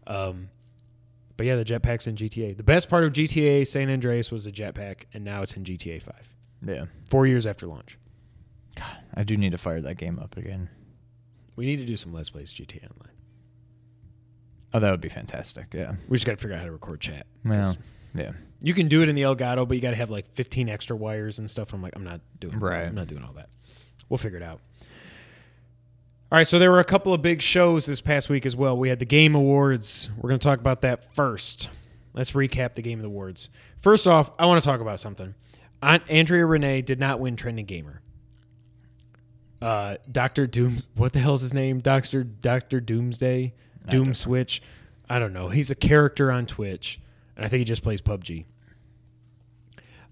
But yeah, the jetpack's in GTA. The best part of GTA San Andreas was the jetpack, and now it's in GTA 5. Yeah. 4 years after launch. God, I do need to fire that game up again. We need to do some Let's Plays GTA Online. Oh, that would be fantastic, yeah. We just got to figure out how to record chat. Well, yeah. You can do it in the Elgato, but you got to have like 15 extra wires and stuff. I'm like, I'm not doing all that. We'll figure it out. All right, so there were a couple of big shows this past week as well. We had the Game Awards. We're going to talk about that first. Let's recap the Game Awards. First off, I want to talk about something. Andrea Renee did not win Trending Gamer. Dr. Doom, what the hell is his name? Dr. Doomsday? Doom Switch? I don't know. He's a character on Twitch, and I think he just plays PUBG.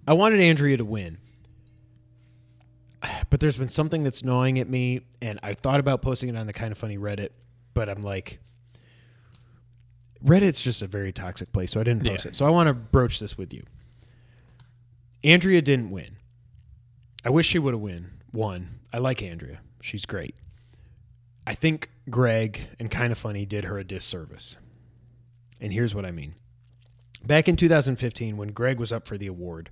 I wanted Andrea to win. But there's been something that's gnawing at me, and I thought about posting it on the Kind of Funny Reddit, but I'm like, Reddit's just a very toxic place, so I didn't post it. So I want to broach this with you. Andrea didn't win. I wish she would have won. I like Andrea. She's great. I think Greg and Kind of Funny did her a disservice. And here's what I mean. Back in 2015, when Greg was up for the award,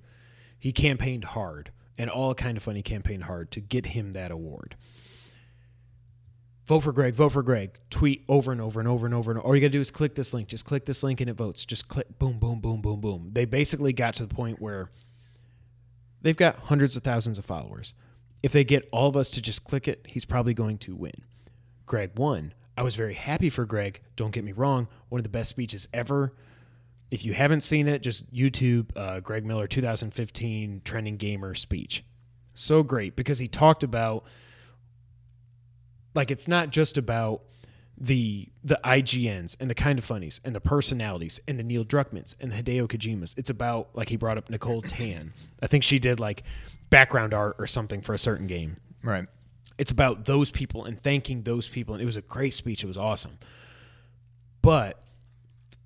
he campaigned hard, and All Kind of Funny campaigned hard to get him that award. Vote for Greg, vote for Greg. Tweet over and over and over and over. And all you got to do is click this link. Just click this link and it votes. Just click, boom, boom, boom, boom, boom. They basically got to the point where they've got hundreds of thousands of followers. If they get all of us to just click it, he's probably going to win. Greg won. I was very happy for Greg. Don't get me wrong. One of the best speeches ever. If you haven't seen it, just YouTube Greg Miller 2015 Trending Gamer speech. So great because he talked about, like, it's not just about the IGNs and the Kind of Funnies and the personalities and the Neil Druckmanns and the Hideo Kojimas. It's about, like, he brought up Nicole Tan. I think she did, like, background art or something for a certain game. Right. It's about those people and thanking those people. And it was a great speech. It was awesome. But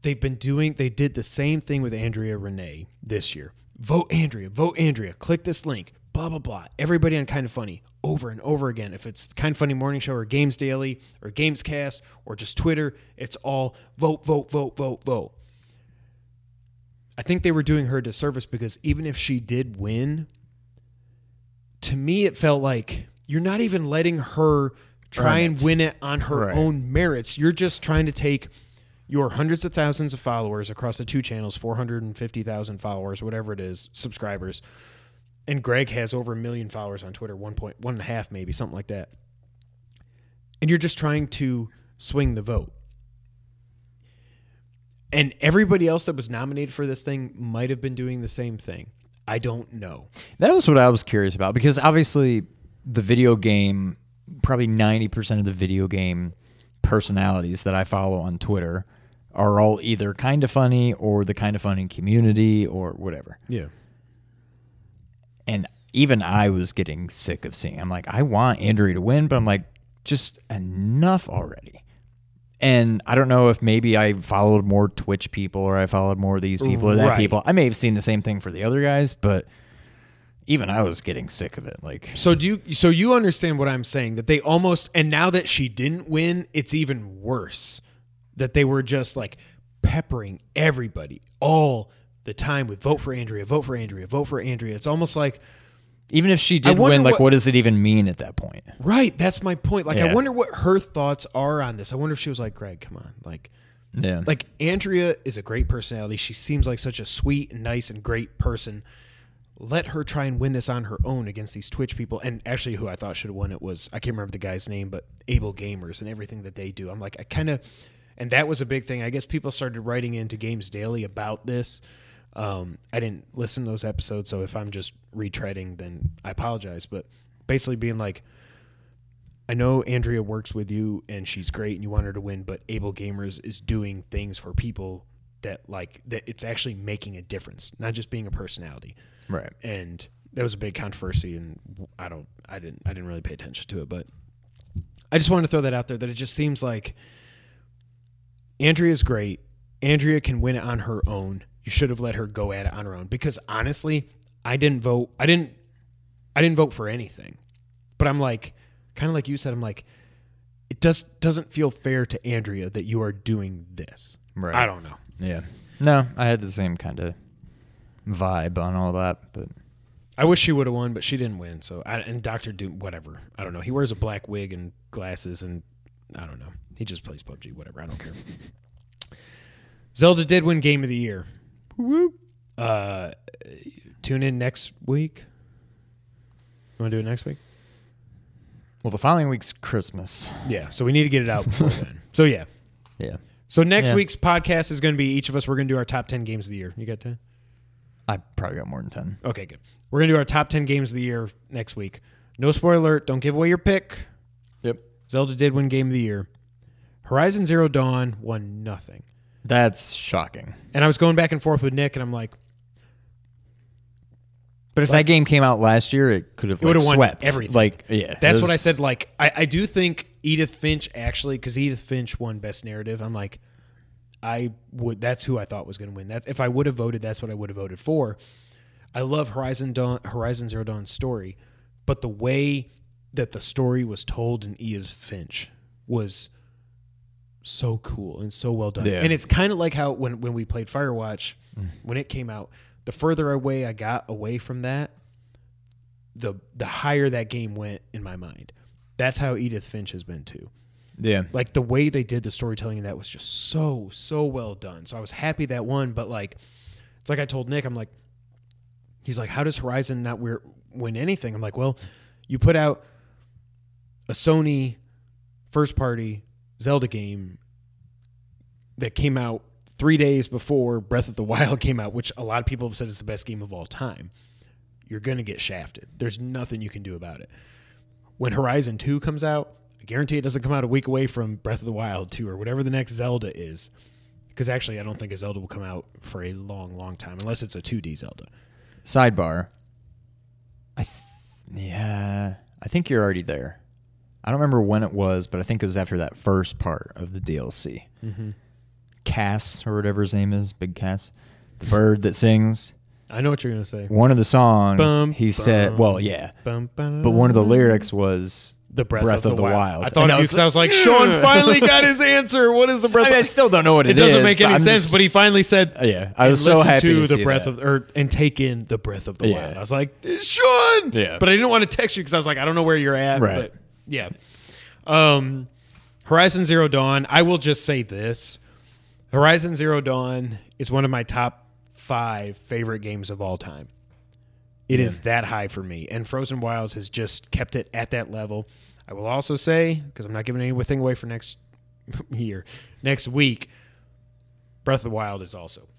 they did the same thing with Andrea Renee this year. Vote Andrea, click this link, blah, blah, blah. Everybody on Kind of Funny over and over again. If it's Kind of Funny Morning Show or Games Daily or Gamescast or just Twitter, it's all vote, vote, vote, vote, vote. I think they were doing her a disservice because even if she did win, to me it felt like you're not even letting her try and win it on her own merits. You're just trying to take your hundreds of thousands of followers across the two channels, 450,000 followers, whatever it is, subscribers. And Greg has over 1 million followers on Twitter, 1.5 maybe, something like that. And you're just trying to swing the vote. And everybody else that was nominated for this thing might have been doing the same thing. I don't know. That was what I was curious about because obviously the video game, probably 90% of the video game personalities that I follow on Twitter are all either Kind of Funny or the Kind of Funny community or whatever. Yeah. And even I was getting sick of seeing. I'm like, I want Andrea to win, but I'm like, just enough already. And I don't know if maybe I followed more Twitch people or I followed more of these people or that people. I may have seen the same thing for the other guys, but even I was getting sick of it. Like, so you understand what I'm saying? That they almost, and now that she didn't win, it's even worse. That they were just like peppering everybody all the time with vote for Andrea, vote for Andrea, vote for Andrea. It's almost like, even if she did win, like, what does it even mean at that point? Right, that's my point. Like, I wonder what her thoughts are on this. I wonder if she was like, Greg, come on. Like, like Andrea is a great personality. She seems like such a sweet and nice and great person. Let her try and win this on her own against these Twitch people. And actually who I thought should have won it was, I can't remember the guy's name, but Able Gamers and everything that they do. I'm like, and that was a big thing. I guess people started writing into Games Daily about this. I didn't listen to those episodes, so if I'm just retreading, then I apologize. But basically being like, I know Andrea works with you, and she's great, and you want her to win, but Able Gamers is doing things for people that it's actually making a difference, not just being a personality. Right. And that was a big controversy, and I didn't really pay attention to it, but I just wanted to throw that out there, that it just seems like Andrea's great. Andrea can win it on her own. You should have let her go at it on her own, because honestly, I didn't vote for anything. But I'm like, kind of like you said, I'm like, it doesn't feel fair to Andrea that you are doing this. Right. I don't know. Yeah. No, I had the same kind of vibe on all that, but I wish she would have won, but she didn't win. So and Dr. Doom, whatever. I don't know. He wears a black wig and glasses, and I don't know. He just plays PUBG, whatever. I don't care. Zelda did win Game of the Year. Woo! Tune in next week. You want to do it next week? Well, the following week's Christmas. Yeah, so we need to get it out before then. So, yeah. Yeah. So next week's podcast is going to be each of us. We're going to do our top 10 games of the year. You got 10? I probably got more than 10. Okay, good. We're going to do our top 10 games of the year next week. No spoiler alert. Don't give away your pick. Yep. Zelda did win Game of the Year. Horizon Zero Dawn won nothing. That's shocking. And I was going back and forth with Nick, and I'm like, but if that game came out last year, it could have won swept everything. Like, yeah, that's what I said. Like, I do think Edith Finch actually, because Edith Finch won Best Narrative. I'm like, that's who I thought was going to win. That's if I would have voted, that's what I would have voted for. I love Horizon Zero Dawn's story, but the way that the story was told in Edith Finch was so cool and so well done. Yeah. And it's kind of like how when we played Firewatch, when it came out, the further away I got away from that, the higher that game went in my mind. That's how Edith Finch has been too. Yeah. Like the way they did the storytelling in that was just so well done. So I was happy that won, but like, it's like I told Nick, I'm like, he's like, how does Horizon not win anything? I'm like, well, you put out a Sony first-party Zelda game that came out 3 days before Breath of the Wild came out, which a lot of people have said is the best game of all time. You're going to get shafted. There's nothing you can do about it. When Horizon 2 comes out, I guarantee it doesn't come out a week away from Breath of the Wild 2 or whatever the next Zelda is. Because actually, I don't think a Zelda will come out for a long time, unless it's a 2D Zelda. Sidebar. I think you're already there. I don't remember when it was, but I think it was after that first part of the DLC. Mm-hmm. Cass, or whatever his name is, Big Cass, the bird that sings. I know what you're going to say. One of the songs, he said, well, yeah, but one of the lyrics was the Breath of the Wild. I thought I was like, Sean finally got his answer. What is the Breath? I still don't know what it is. It doesn't make any sense, but he finally said, yeah, I was so happy to the see Breath that. and take in the Breath of the Wild. I was like, Sean! Yeah. But I didn't want to text you because I was like, I don't know where you're at. Right. But yeah. Horizon Zero Dawn, I will just say this. Horizon Zero Dawn is one of my top 5 favorite games of all time. It is that high for me. And Frozen Wilds has just kept it at that level. I will also say, because I'm not giving anything away for next week, Breath of the Wild is also.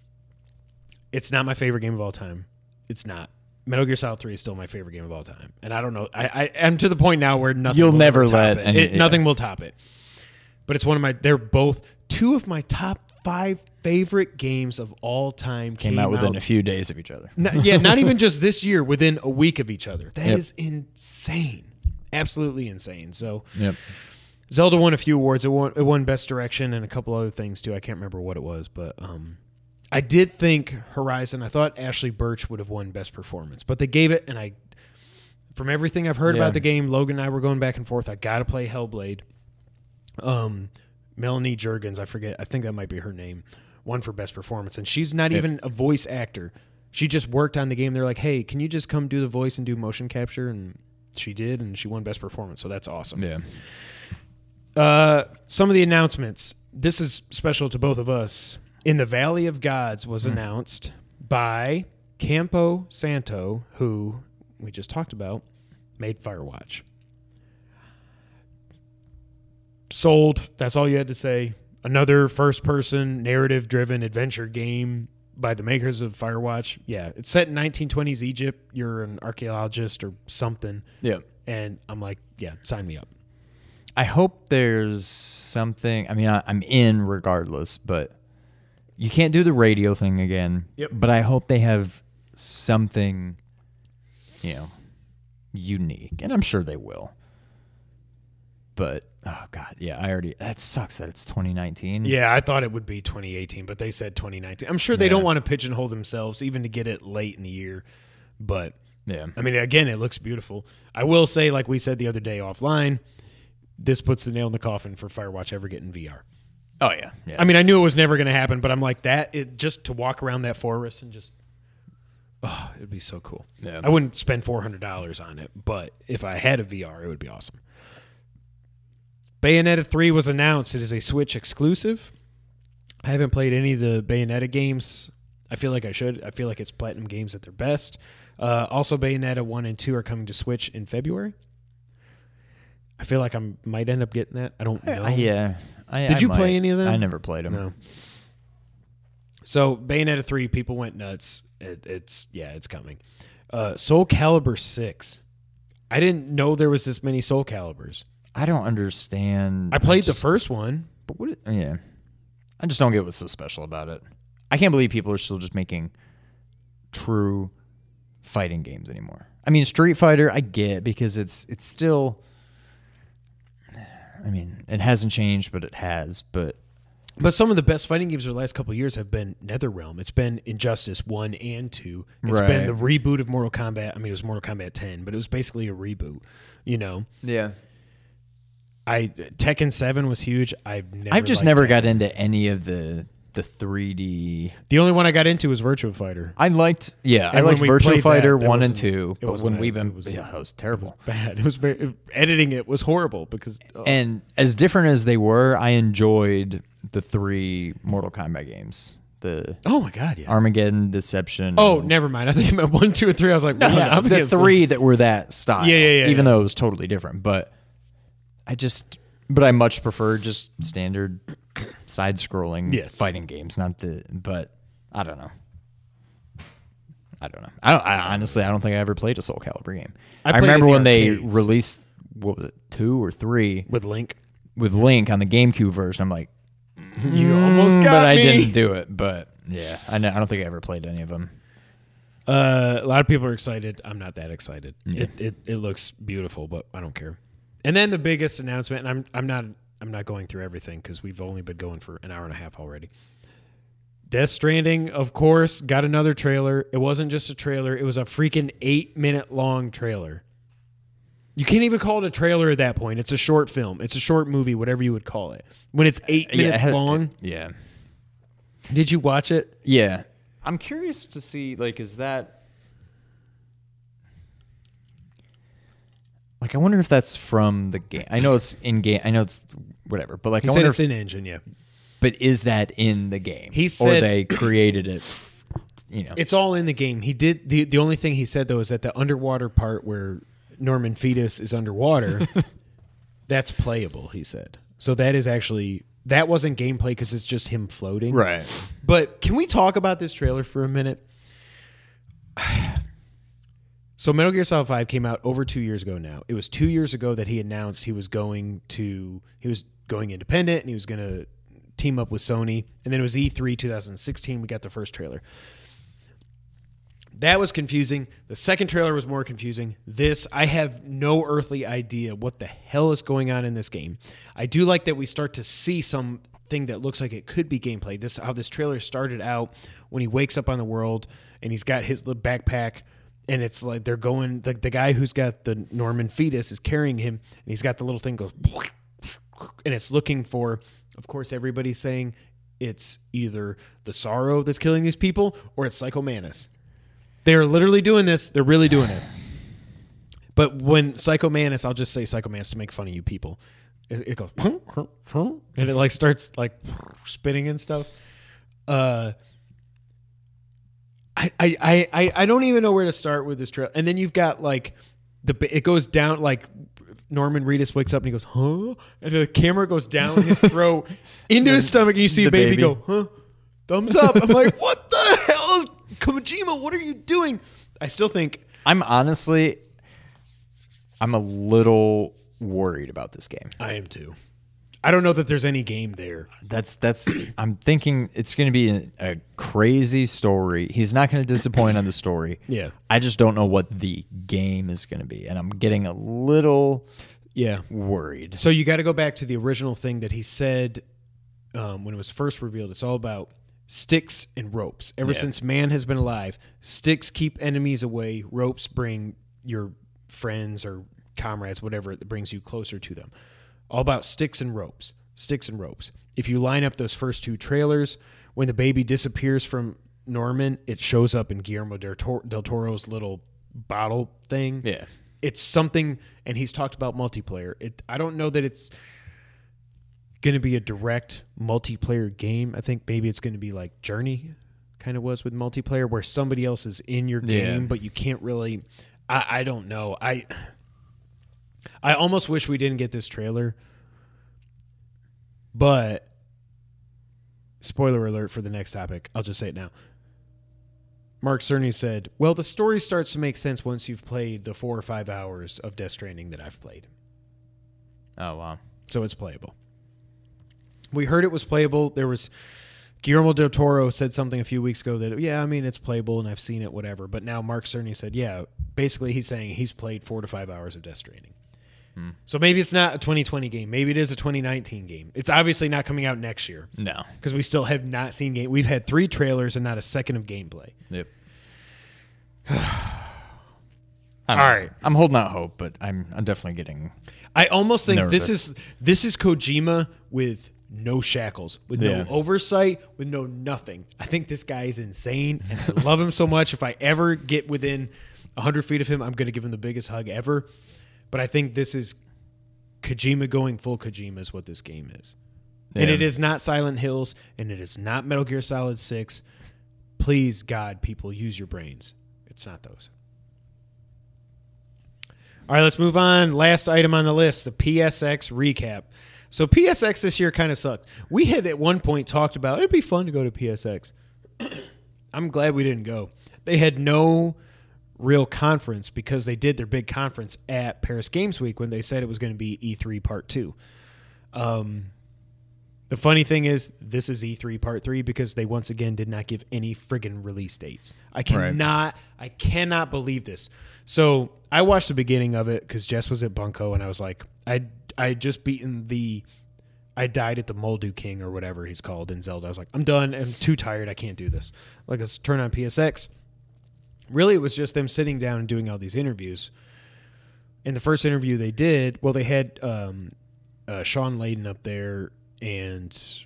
It's not my favorite game of all time. It's not. Metal Gear Solid 3 is still my favorite game of all time. And I don't know. I'm to the point now where nothing You'll will never top let it. Nothing will top it. But it's they're both 2 of my top 5 favorite games of all time. Came out within a few days of each other. Not even just this year, within a week of each other. That is insane. Absolutely insane. So Zelda won a few awards. It won Best Direction and a couple other things too. I can't remember what it was, but I did think Horizon, I thought Ashley Birch would have won Best Performance, but they gave it, and from everything I've heard about the game, Logan and I were going back and forth. I got to play Hellblade. Melanie Juergens, I think that might be her name, won for Best Performance, and she's not even a voice actor. She just worked on the game. They're like, hey, can you just come do the voice and do motion capture? And she did, and she won Best Performance, so that's awesome. Yeah. Some of the announcements. This is special to both of us. In the Valley of Gods was announced by Campo Santo, who we just talked about, made Firewatch. Sold. That's all you had to say. Another first-person, narrative-driven adventure game by the makers of Firewatch. Yeah, it's set in 1920s Egypt. You're an archaeologist or something. Yeah. And I'm like, yeah, sign me up. I hope there's something. I mean, I'm in regardless, but you can't do the radio thing again. Yep. But I hope they have something, unique. And I'm sure they will. But, oh, God, yeah, that sucks that it's 2019. Yeah, I thought it would be 2018, but they said 2019. I'm sure they don't want to pigeonhole themselves, even to get it late in the year. But, I mean, again, it looks beautiful. I will say, like we said the other day offline, this puts the nail in the coffin for Firewatch ever getting VR. Oh, yeah. I mean, I knew it was never going to happen, but I'm like, just to walk around that forest and just, it'd be so cool. Yeah. I wouldn't spend $400 on it, but if I had a VR, it would be awesome. Bayonetta 3 was announced. It is a Switch exclusive. I haven't played any of the Bayonetta games. I feel like I should. I feel like it's Platinum Games at their best. Also, Bayonetta 1 and 2 are coming to Switch in February. I feel like I might end up getting that. I don't know. Did you play any of them? I never played them. No. So, Bayonetta 3, people went nuts. It's coming. Soul Calibur 6. I didn't know there was this many Soul Caliburs. I don't understand. I played the first one. But I just don't get what's so special about it. I can't believe people are still just making true fighting games anymore. I mean, Street Fighter, I get, because it's still, I mean, it hasn't changed, but it has. But some of the best fighting games of the last couple of years have been NetherRealm. It's been Injustice 1 and 2. It's been the reboot of Mortal Kombat. I mean, it was Mortal Kombat 10, but it was basically a reboot, Yeah. Tekken 7 was huge. I've just never got into any of the 3D. The only one I got into was Virtua Fighter. I liked Virtua Fighter 1 and 2, but when we've been it was terrible. It was bad. It was editing it was horrible because and as different as they were, I enjoyed the 3 Mortal Kombat games. Oh my god, yeah. Armageddon, Deception. Oh, never mind. I think you meant 1, 2, and 3. I was like, no, the 3 that were that style. Yeah. Even though it was totally different, but I much prefer just standard side-scrolling fighting games, but I don't know. I honestly don't think I ever played a Soul Calibur game. I remember when they released, what was it, 2 or 3 with Link on the GameCube version. I'm like, you almost got me. But I didn't do it. But yeah, I don't think I ever played any of them. A lot of people are excited. I'm not that excited. Yeah. It looks beautiful, but I don't care. And then the biggest announcement, and I'm not going through everything because we've only been going for an hour and a half already. Death Stranding, of course, got another trailer. It wasn't just a trailer. It was a freaking 8-minute long trailer. You can't even call it a trailer at that point. It's a short film. It's a short movie, whatever you would call it. When it's 8 minutes long. Yeah. Did you watch it? Yeah. I'm curious to see, is that... I wonder if that's from the game. I know it's in-game. I know it's whatever. But, he said it's in-engine, yeah. But is that in the game? He said... Or they created it, It's all in the game. He did... The only thing he said, though, is that the underwater part where Norman Fetus is underwater, that's playable, he said. So that is actually... That wasn't gameplay because it's just him floating. Right. But can we talk about this trailer for a minute? So Metal Gear Solid 5 came out over 2 years ago now. It was 2 years ago that he announced he was going independent and he was going to team up with Sony. And then it was E3 2016. We got the first trailer. That was confusing. The second trailer was more confusing. I have no earthly idea what the hell is going on in this game. I do like that we start to see something that looks like it could be gameplay. How this trailer started out when he wakes up on the world and he's got his little backpack and it's like they're going, the guy who's got the Norman Fetus is carrying him and he's got the little thing goes and it's looking for, of course, everybody's saying it's either the Sorrow that's killing these people or it's Psycho Manus. They're literally doing this. They're really doing it. But when Psycho Manus, I'll just say Psycho Manus to make fun of you people. It goes, and it starts spinning and stuff. I don't even know where to start with this trailer. And then you've got it goes down Norman Reedus wakes up and he goes, huh? And the camera goes down his throat into his stomach and you see a baby go, huh? Thumbs up. I'm like, what the hell is Kojima? What are you doing? I still think I'm a little worried about this game. I am too. I don't know that there's any game there. I'm thinking it's going to be a crazy story. He's not going to disappoint on the story. Yeah. I just don't know what the game is going to be. And I'm getting a little worried. So you got to go back to the original thing that he said when it was first revealed. It's all about sticks and ropes. Ever since man has been alive, sticks keep enemies away. Ropes bring your friends or comrades, whatever, that brings you closer to them. All about sticks and ropes. Sticks and ropes. If you line up those first two trailers, when the baby disappears from Norman, it shows up in Guillermo del Toro's little bottle thing. Yeah. It's something, and he's talked about multiplayer. I don't know that it's going to be a direct multiplayer game. I think maybe it's going to be like Journey kind of was with multiplayer, where somebody else is in your game, but you can't really... I don't know. I almost wish we didn't get this trailer, but spoiler alert for the next topic. I'll just say it now. Mark Cerny said, well, the story starts to make sense once you've played the 4 or 5 hours of Death Stranding that I've played. Oh, wow. So it's playable. We heard it was playable. There was... Guillermo del Toro said something a few weeks ago that, it's playable and I've seen it, whatever. But now Mark Cerny said, basically he's saying he's played 4 to 5 hours of Death Stranding. So maybe it's not a 2020 game. Maybe it is a 2019 game. It's obviously not coming out next year. No. Because we still have not seen game. We've had 3 trailers and not a second of gameplay. Yep. All right. I'm holding out hope, but I'm definitely getting. I almost think nervous. this is Kojima with no shackles, with no oversight, with no nothing. I think this guy is insane, and I love him so much. If I ever get within 100 feet of him, I'm going to give him the biggest hug ever. But I think this is Kojima going full Kojima is what this game is. Yeah. And it is not Silent Hills, and it is not Metal Gear Solid 6. Please, God, people, use your brains. It's not those. All right, let's move on. Last item on the list, the PSX recap. So PSX this year kind of sucked. We had at one point talked about it'd be fun to go to PSX. I'm glad we didn't go. They had no real conference because they did their big conference at Paris Games Week when they said it was going to be E3 Part 2. The funny thing is, this is E3 Part 3 because they once again did not give any friggin' release dates. I cannot believe this. So I watched the beginning of it because Jess was at Bunko and I was like, I had just beaten I died at the Moldu King or whatever he's called in Zelda. I was like, I'm done. I'm too tired. I can't do this. Like, let's turn on PSX. Really, it was just them sitting down and doing all these interviews. In the first interview they did, well, they had Sean Layden up there and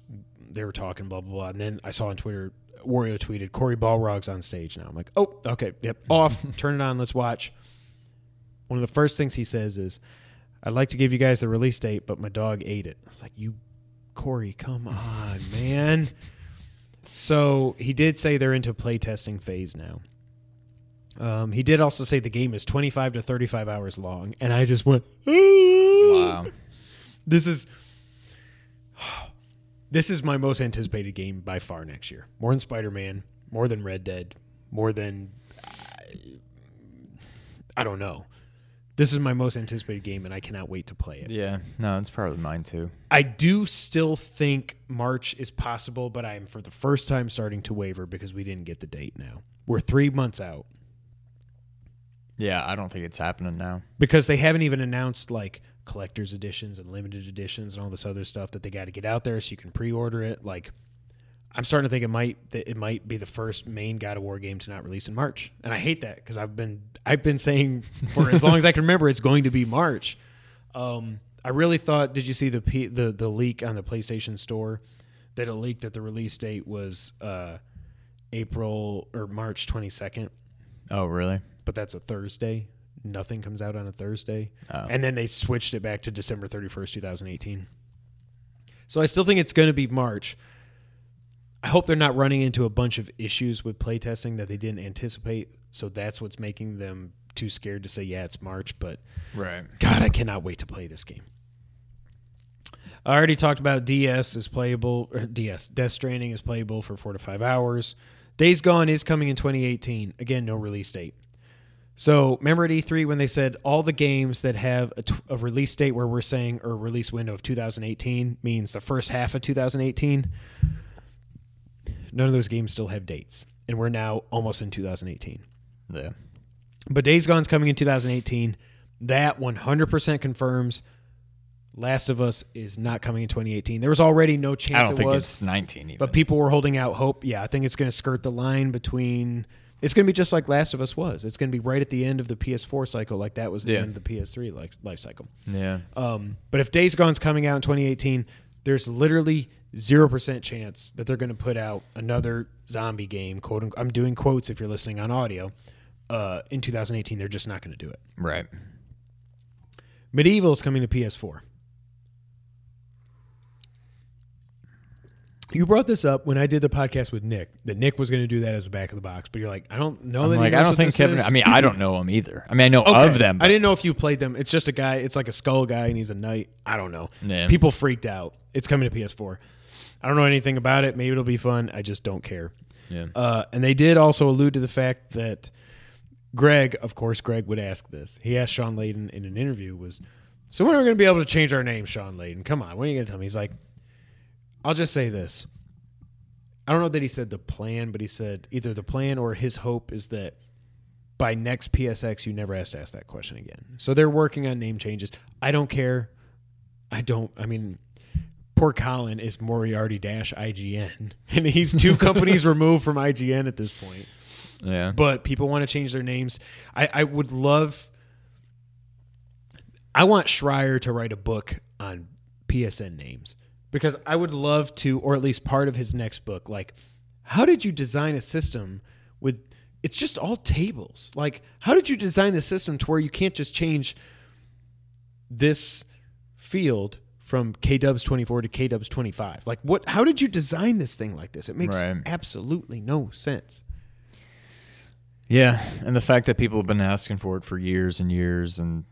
they were talking, blah, blah, blah. And then I saw on Twitter, Wario tweeted, Cory Balrog's on stage now. I'm like, oh, okay, yep, off, turn it on, let's watch. One of the first things he says is, I'd like to give you guys the release date, but my dog ate it. I was like, Cory, come on, man. So he did say they're into playtesting phase now. He did also say the game is 25 to 35 hours long, and I just went, wow. This is my most anticipated game by far next year. More than Spider-Man, more than Red Dead, more than I don't know. This is my most anticipated game, and I cannot wait to play it. Yeah, no, it's probably mine too. I do still think March is possible, but I am for the first time starting to waver because we didn't get the date now. We're 3 months out. Yeah, I don't think it's happening now. Because they haven't even announced like collector's editions and limited editions and all this other stuff that they got to get out there so you can pre-order it. Like, I'm starting to think it might be the first main God of War game to not release in March, and I hate that because I've been saying for as long as I can remember it's going to be March. I really thought. Did you see the leak on the PlayStation Store that it leaked that the release date was April or March 22nd? Oh, really? But that's a Thursday. Nothing comes out on a Thursday, and then they switched it back to December 31st, 2018. So I still think it's going to be March. I hope they're not running into a bunch of issues with playtesting that they didn't anticipate. So that's what's making them too scared to say, yeah, it's March. But right. God, I cannot wait to play this game. I already talked about DS is playable. Death Stranding is playable for 4 to 5 hours. Days Gone is coming in 2018. Again, no release date. So remember at E3 when they said all the games that have a release date where we're saying or release window of 2018 means the first half of 2018? None of those games still have dates, and we're now almost in 2018. Yeah. But Days Gone's coming in 2018. That 100% confirms Last of Us is not coming in 2018. There was already no chance it was. I don't think it's 19 even. But people were holding out hope. Yeah, I think it's going to skirt the line between... It's going to be just like Last of Us was. It's going to be right at the end of the PS4 cycle like that was the end of the PS3 life cycle. Yeah. But if Days Gone's coming out in 2018, there's literally 0% chance that they're going to put out another zombie game, quote, I'm doing quotes if you're listening on audio, in 2018. They're just not going to do it. Right. Medieval is coming to PS4. You brought this up when I did the podcast with Nick, that Nick was going to do that as a back of the box, but you're like, I don't know that he knows I don't what think this Kevin. is. I mean, I don't know him either. I mean, I know of them. I didn't know if you played them. It's just a guy. It's like a skull guy, and he's a knight. I don't know. Yeah. People freaked out. It's coming to PS4. I don't know anything about it. Maybe it'll be fun. I just don't care. Yeah. And they did also allude to the fact that Greg, of course, Greg would ask this. He asked Sean Layden in an interview, so when are we going to be able to change our name, Sean Layden? Come on. When are you going to tell me? He's like, I'll just say this. I don't know that he said the plan, but he said either the plan or his hope is that by next PSX, you never have to ask that question again. So they're working on name changes. I don't care. I mean, poor Colin is Moriarty-IGN, and he's 2 companies removed from IGN at this point. Yeah. But people want to change their names. I would love I want Schreier to write a book on PSN names because I would love to, or at least part of his next book, like, how did you design a system with, it's just all tables. Like, how did you design the system to where you can't just change this field from KDubs 24 to KDubs 25? Like, what? How did you design this thing like this? It makes absolutely no sense. Yeah, and the fact that people have been asking for it for years and years, and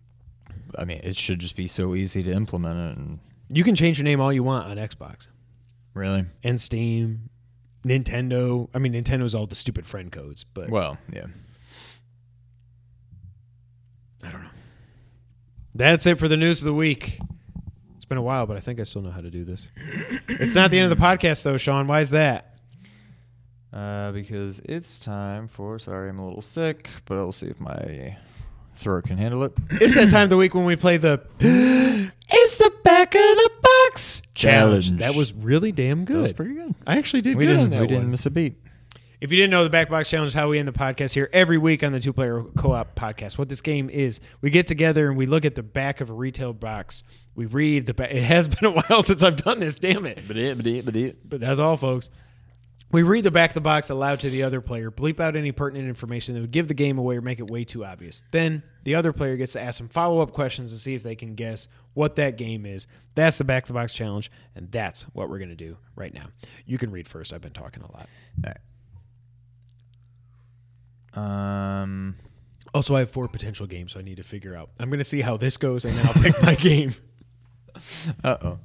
I mean, it should just be so easy to implement it. And you can change your name all you want on Xbox. Really? And Steam, Nintendo. I mean, Nintendo's all the stupid friend codes, but well, yeah. I don't know. That's it for the news of the week. It's been a while, but I think I still know how to do this. It's not the end of the podcast, though, Sean. Why is that? Because it's time for, sorry, I'm a little sick, but I'll see if my throat can handle it. It's that time of the week when we play the It's the Back of the Box Challenge. That was really damn good. That was pretty good. I actually did good on that one. We didn't miss a beat. If you didn't know, the Back Box Challenge is how we end the podcast here every week on the two-player co-op podcast. What this game is, we get together and we look at the back of a retail box. We read the back. It has been a while since I've done this, damn it. But that's all, folks. We read the back of the box aloud to the other player, bleep out any pertinent information that would give the game away or make it way too obvious. Then the other player gets to ask some follow-up questions to see if they can guess what that game is. That's the Back of the Box Challenge, and that's what we're going to do right now. You can read first. I've been talking a lot. All right. Also, I have 4 potential games, so I need to figure out. I'm going to see how this goes, and then I'll pick my game. Uh-oh.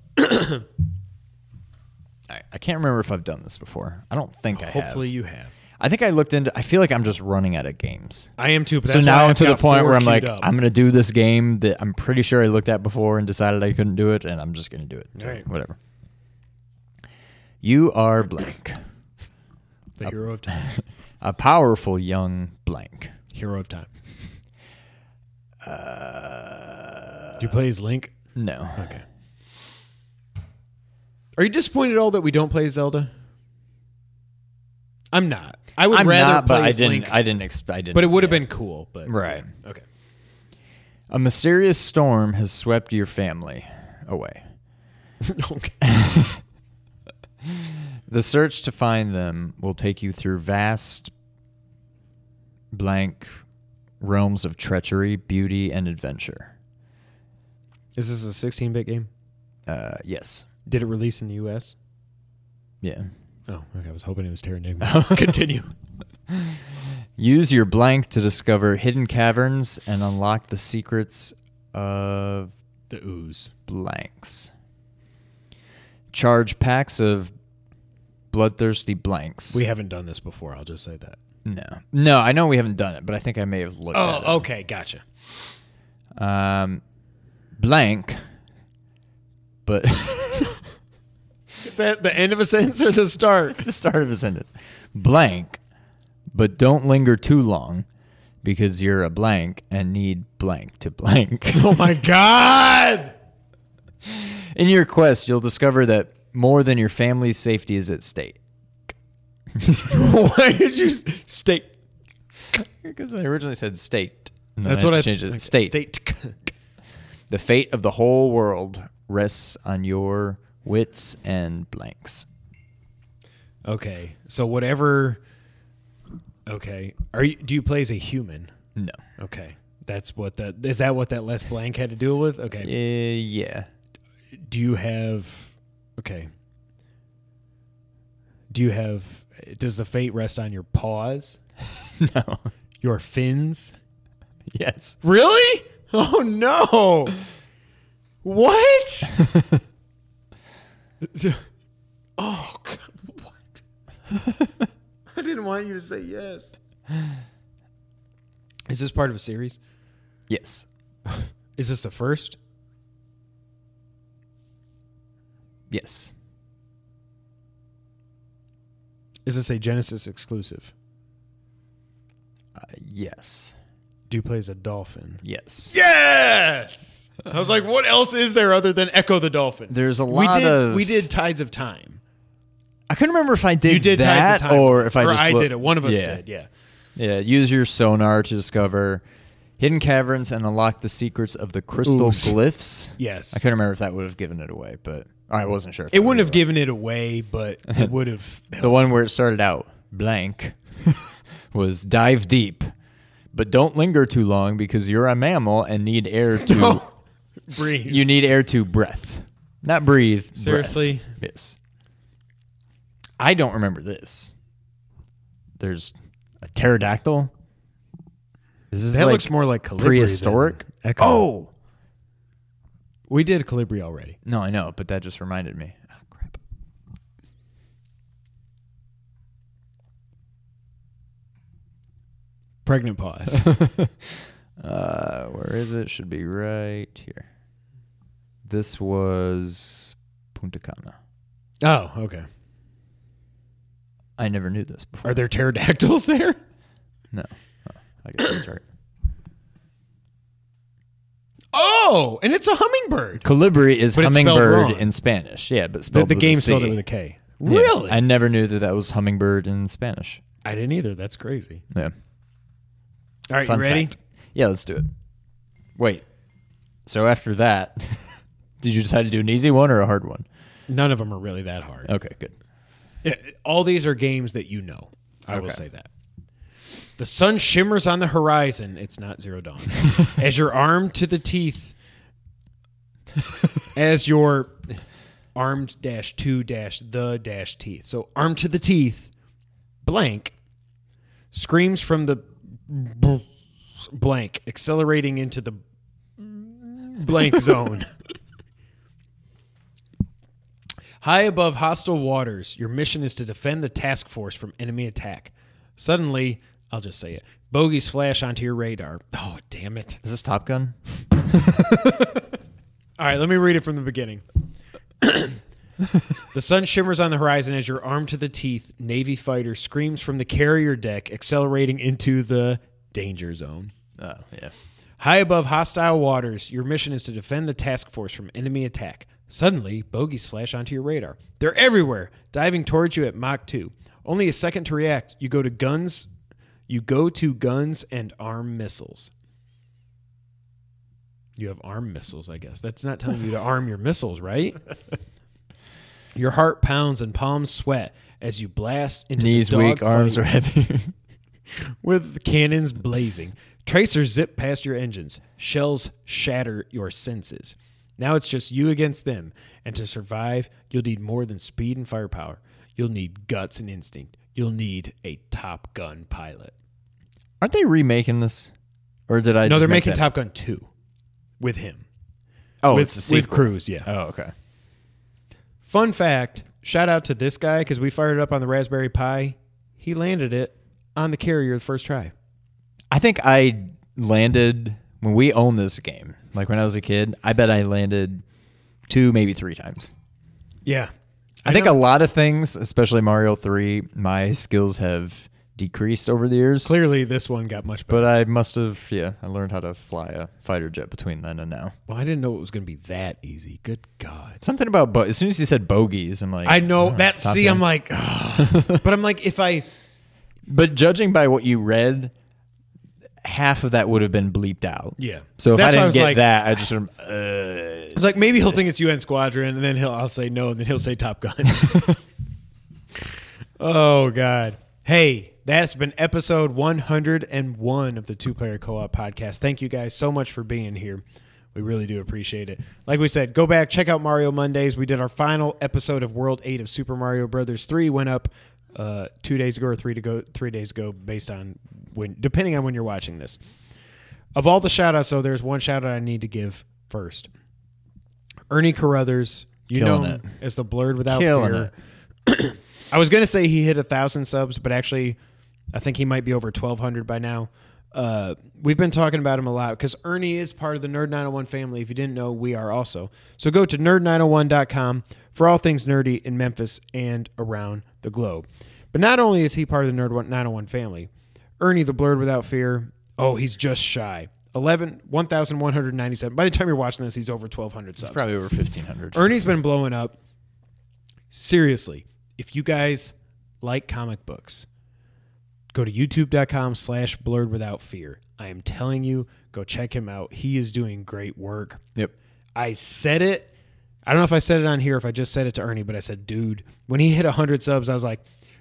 I can't remember if I've done this before. I don't think I have. Hopefully you have. I think I looked into, I feel like I'm just running out of games. I am too, but so now I'm to the point where I'm like, I'm going to do this game that I'm pretty sure I looked at before and decided I couldn't do it, and I'm just going to do it. So, right. Whatever. You are blank. The hero of time. A powerful young blank. Hero of time. Do you play as Link? No. Okay. Are you disappointed at all that we don't play Zelda? I'm not. I would rather play as Link. I didn't expect. But it would have been cool. But right. Okay. A mysterious storm has swept your family away. Okay. The search to find them will take you through vast blank realms of treachery, beauty, and adventure. Is this a 16-bit game? Yes. Did it release in the U.S.? Yeah. Oh, okay. I was hoping it was Terranigma. Continue. Use your blank to discover hidden caverns and unlock the secrets of the ooze. Blanks. Charge packs of bloodthirsty blanks. We haven't done this before. I'll just say that. No, I know we haven't done it, but I think I may have looked at it. Oh, okay. Gotcha. Blank, but... Is that the end of a sentence or the start? It's the start of a sentence. Blank, but don't linger too long because you're a blank and need blank to blank. Oh, my God! In your quest, you'll discover that more than your family's safety is at stake. Why did you state? Because I originally said state. That's what I changed it. State. The fate of the whole world rests on your wits and blanks. Okay, so whatever. Okay, do you play as a human? No. Okay, is that what that less blank had to do with? Okay. Yeah. Do you have? Okay. Does the fate rest on your paws? No. Your fins? Yes. Really? Oh no! What? Oh God! What? I didn't want you to say yes. Is this part of a series? Yes. Is this the first? Yes. Is this a Genesis exclusive? Yes. Do you play as a dolphin? Yes. Yes! I was like, what else is there other than Echo the Dolphin? There's a lot of... We did Tides of Time. I couldn't remember if I did, you did that Tides of Time, or if I just... I did it. One of us did, yeah. Yeah, use your sonar to discover Hidden caverns and unlock the secrets of the crystal glyphs. Yes. I couldn't remember if that would have given it away, but I wasn't sure. It wouldn't have given it away, but it would have. The one where it started out blank was dive deep, but don't linger too long because you're a mammal and need air to breathe. You need air to breath, not breathe. Seriously? Breath. Yes. I don't remember this. There's a pterodactyl. That looks more like Calibri prehistoric. Oh, we did Calibri already. No, I know, but that just reminded me. Oh, crap. Pregnant pause. Where is it? Should be right here. This was Punta Cana. Oh, okay. I never knew this before. Are there pterodactyls there? No. Oh, I guess that's right. Oh, and it's a hummingbird. Colibri is but hummingbird in Spanish. Yeah, but spelled the with game a C. spelled it with a K. Really? Yeah, I never knew that was hummingbird in Spanish. I didn't either. That's crazy. Yeah. All right, Fun you ready? fact. Yeah, let's do it. Wait. So after that, did you decide to do an easy one or a hard one? None of them are really that hard. Okay, good. All these are games that you know. I will say that. The sun shimmers on the horizon. It's not Zero Dawn. As your arm to the teeth. As your armed -to- teeth. So arm to the teeth. Blank. Screams from the blank. Accelerating into the blank zone. High above hostile waters, your mission is to defend the task force from enemy attack. Suddenly, I'll just say it, bogeys flash onto your radar. Oh, damn it. Is this Top Gun? All right, let me read it from the beginning. The sun shimmers on the horizon as your armed to the teeth Navy fighter screams from the carrier deck, accelerating into the danger zone. Oh, yeah. High above hostile waters, your mission is to defend the task force from enemy attack. Suddenly, bogeys flash onto your radar. They're everywhere, diving towards you at Mach 2. Only a second to react. You go to guns and arm missiles. You have arm missiles, I guess. That's not telling you to arm your missiles, right? Your heart pounds and palms sweat as you blast into Knees the weak, dogfight arms are heavy. with cannons blazing. Tracers zip past your engines. Shells shatter your senses. Now it's just you against them, and to survive, you'll need more than speed and firepower. You'll need guts and instinct. You'll need a Top Gun pilot. Aren't they remaking this? Or did I No, just they're make making that? Top Gun 2 with him. Oh, with, it's a sequel. with Cruise, yeah. Oh, okay. Fun fact, shout out to this guy because we fired it up on the Raspberry Pi. He landed it on the carrier the first try. I think I landed, when we owned this game, like when I was a kid, I bet I landed 2, maybe 3 times. Yeah. I think a lot of things, especially Mario 3, my skills have decreased over the years. Clearly, this one got much better. But I must have, I learned how to fly a fighter jet between then and now. Well, I didn't know it was going to be that easy. Good God. Something about, as soon as you said bogeys, I'm like. I know. Top I'm Gun. like, but I'm like, if I. But judging by what you read, half of that would have been bleeped out. Yeah. So if That's I why I didn't was get like- that, I just It's like maybe he'll think it's UN Squadron, and then I'll say no, and then he'll say Top Gun. Oh God! Hey, that's been episode 101 of the Two Player Co-op Podcast. Thank you guys so much for being here. We really do appreciate it. Like we said, go back, check out Mario Mondays. We did our final episode of World 8 of Super Mario Brothers 3. Went up 2 days ago or 3 days ago, based on depending on when you're watching this. Of all the shout-outs, though, there's one shout-out I need to give first. Ernie Carruthers, you Killing know it. him as the Blurred Without Killing Fear. it. I was going to say he hit 1,000 subs, but actually I think he might be over 1,200 by now. We've been talking about him a lot because Ernie is part of the Nerd 901 family. If you didn't know, we are also. So go to nerd901.com for all things nerdy in Memphis and around the globe. But not only is he part of the Nerd 901 family, Ernie the Blurred Without Fear, he's just shy. 1,197. By the time you're watching this, he's over 1,200 subs. probably over 1,500. Ernie's been blowing up. Seriously, if you guys like comic books, go to youtube.com/blurredwithoutfear. I am telling you, Go check him out. He is doing great work. Yep. I said it. I don't know if I said it on here, if I just said it to Ernie, but I said, dude, when he hit 100 subs, I was like,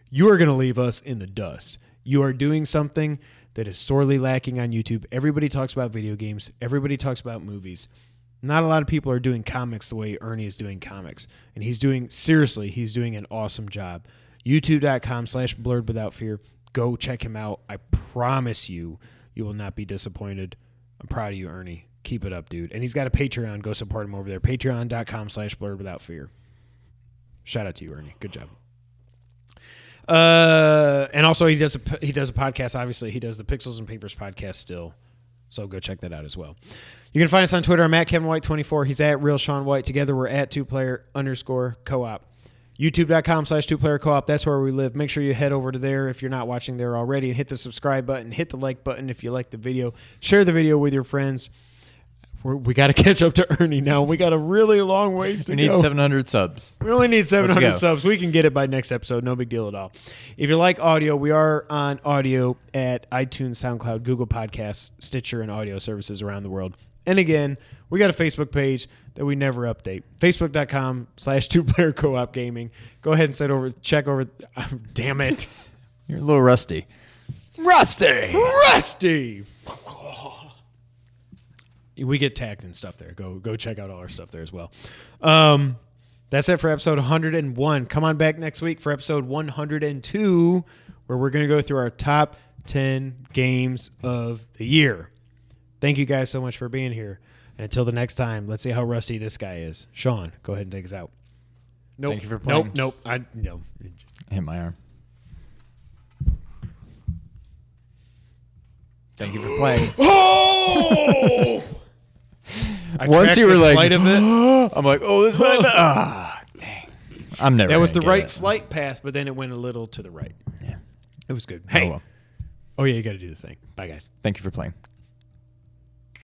you are going to leave us in the dust. You are doing something that is sorely lacking on YouTube. Everybody talks about video games. Everybody talks about movies. Not a lot of people are doing comics the way Ernie is doing comics. And he's doing an awesome job. YouTube.com/blurredwithoutfear. Go check him out. I promise you, you will not be disappointed. I'm proud of you, Ernie. Keep it up, dude. And he's got a Patreon. Go support him over there. Patreon.com/blurredwithoutfear. Shout out to you, Ernie. Good job. And also he does a podcast. Obviously, he does the Pixels and Papers podcast still. So go check that out as well. You can find us on Twitter. I'm at KevinWhite24. He's at Real Sean White. Together we're at 2player_co-op. YouTube.com/2playercoop. That's where we live. Make sure you head over to there if you're not watching there already and hit the subscribe button. Hit the like button if you like the video. Share the video with your friends. We got to catch up to Ernie now. We got a really long ways to go. We need 700 subs. We only need 700 subs. We can get it by next episode. No big deal at all. If you like audio, we are on audio at iTunes, SoundCloud, Google Podcasts, Stitcher, and audio services around the world. And again, we got a Facebook page that we never update. Facebook.com/2playercoop gaming. Go ahead and check over. Damn it. You're a little rusty. Rusty! We get tagged and stuff there. Go check out all our stuff there as well. That's it for episode 101. Come on back next week for episode 102, where we're going to go through our top 10 games of the year. Thank you guys so much for being here. And until the next time, let's see how rusty this guy is. Sean, go ahead and take us out. Nope. Thank you for playing. Nope. I hit my arm. Thank you for playing. Oh! Once you were like, flight of it. I'm like, oh, this might dang. I'm never. That was the right flight path, but then it went a little to the right. Yeah. It was good. Hey. Oh, well. Oh yeah, you got to do the thing. Bye, guys. Thank you for playing.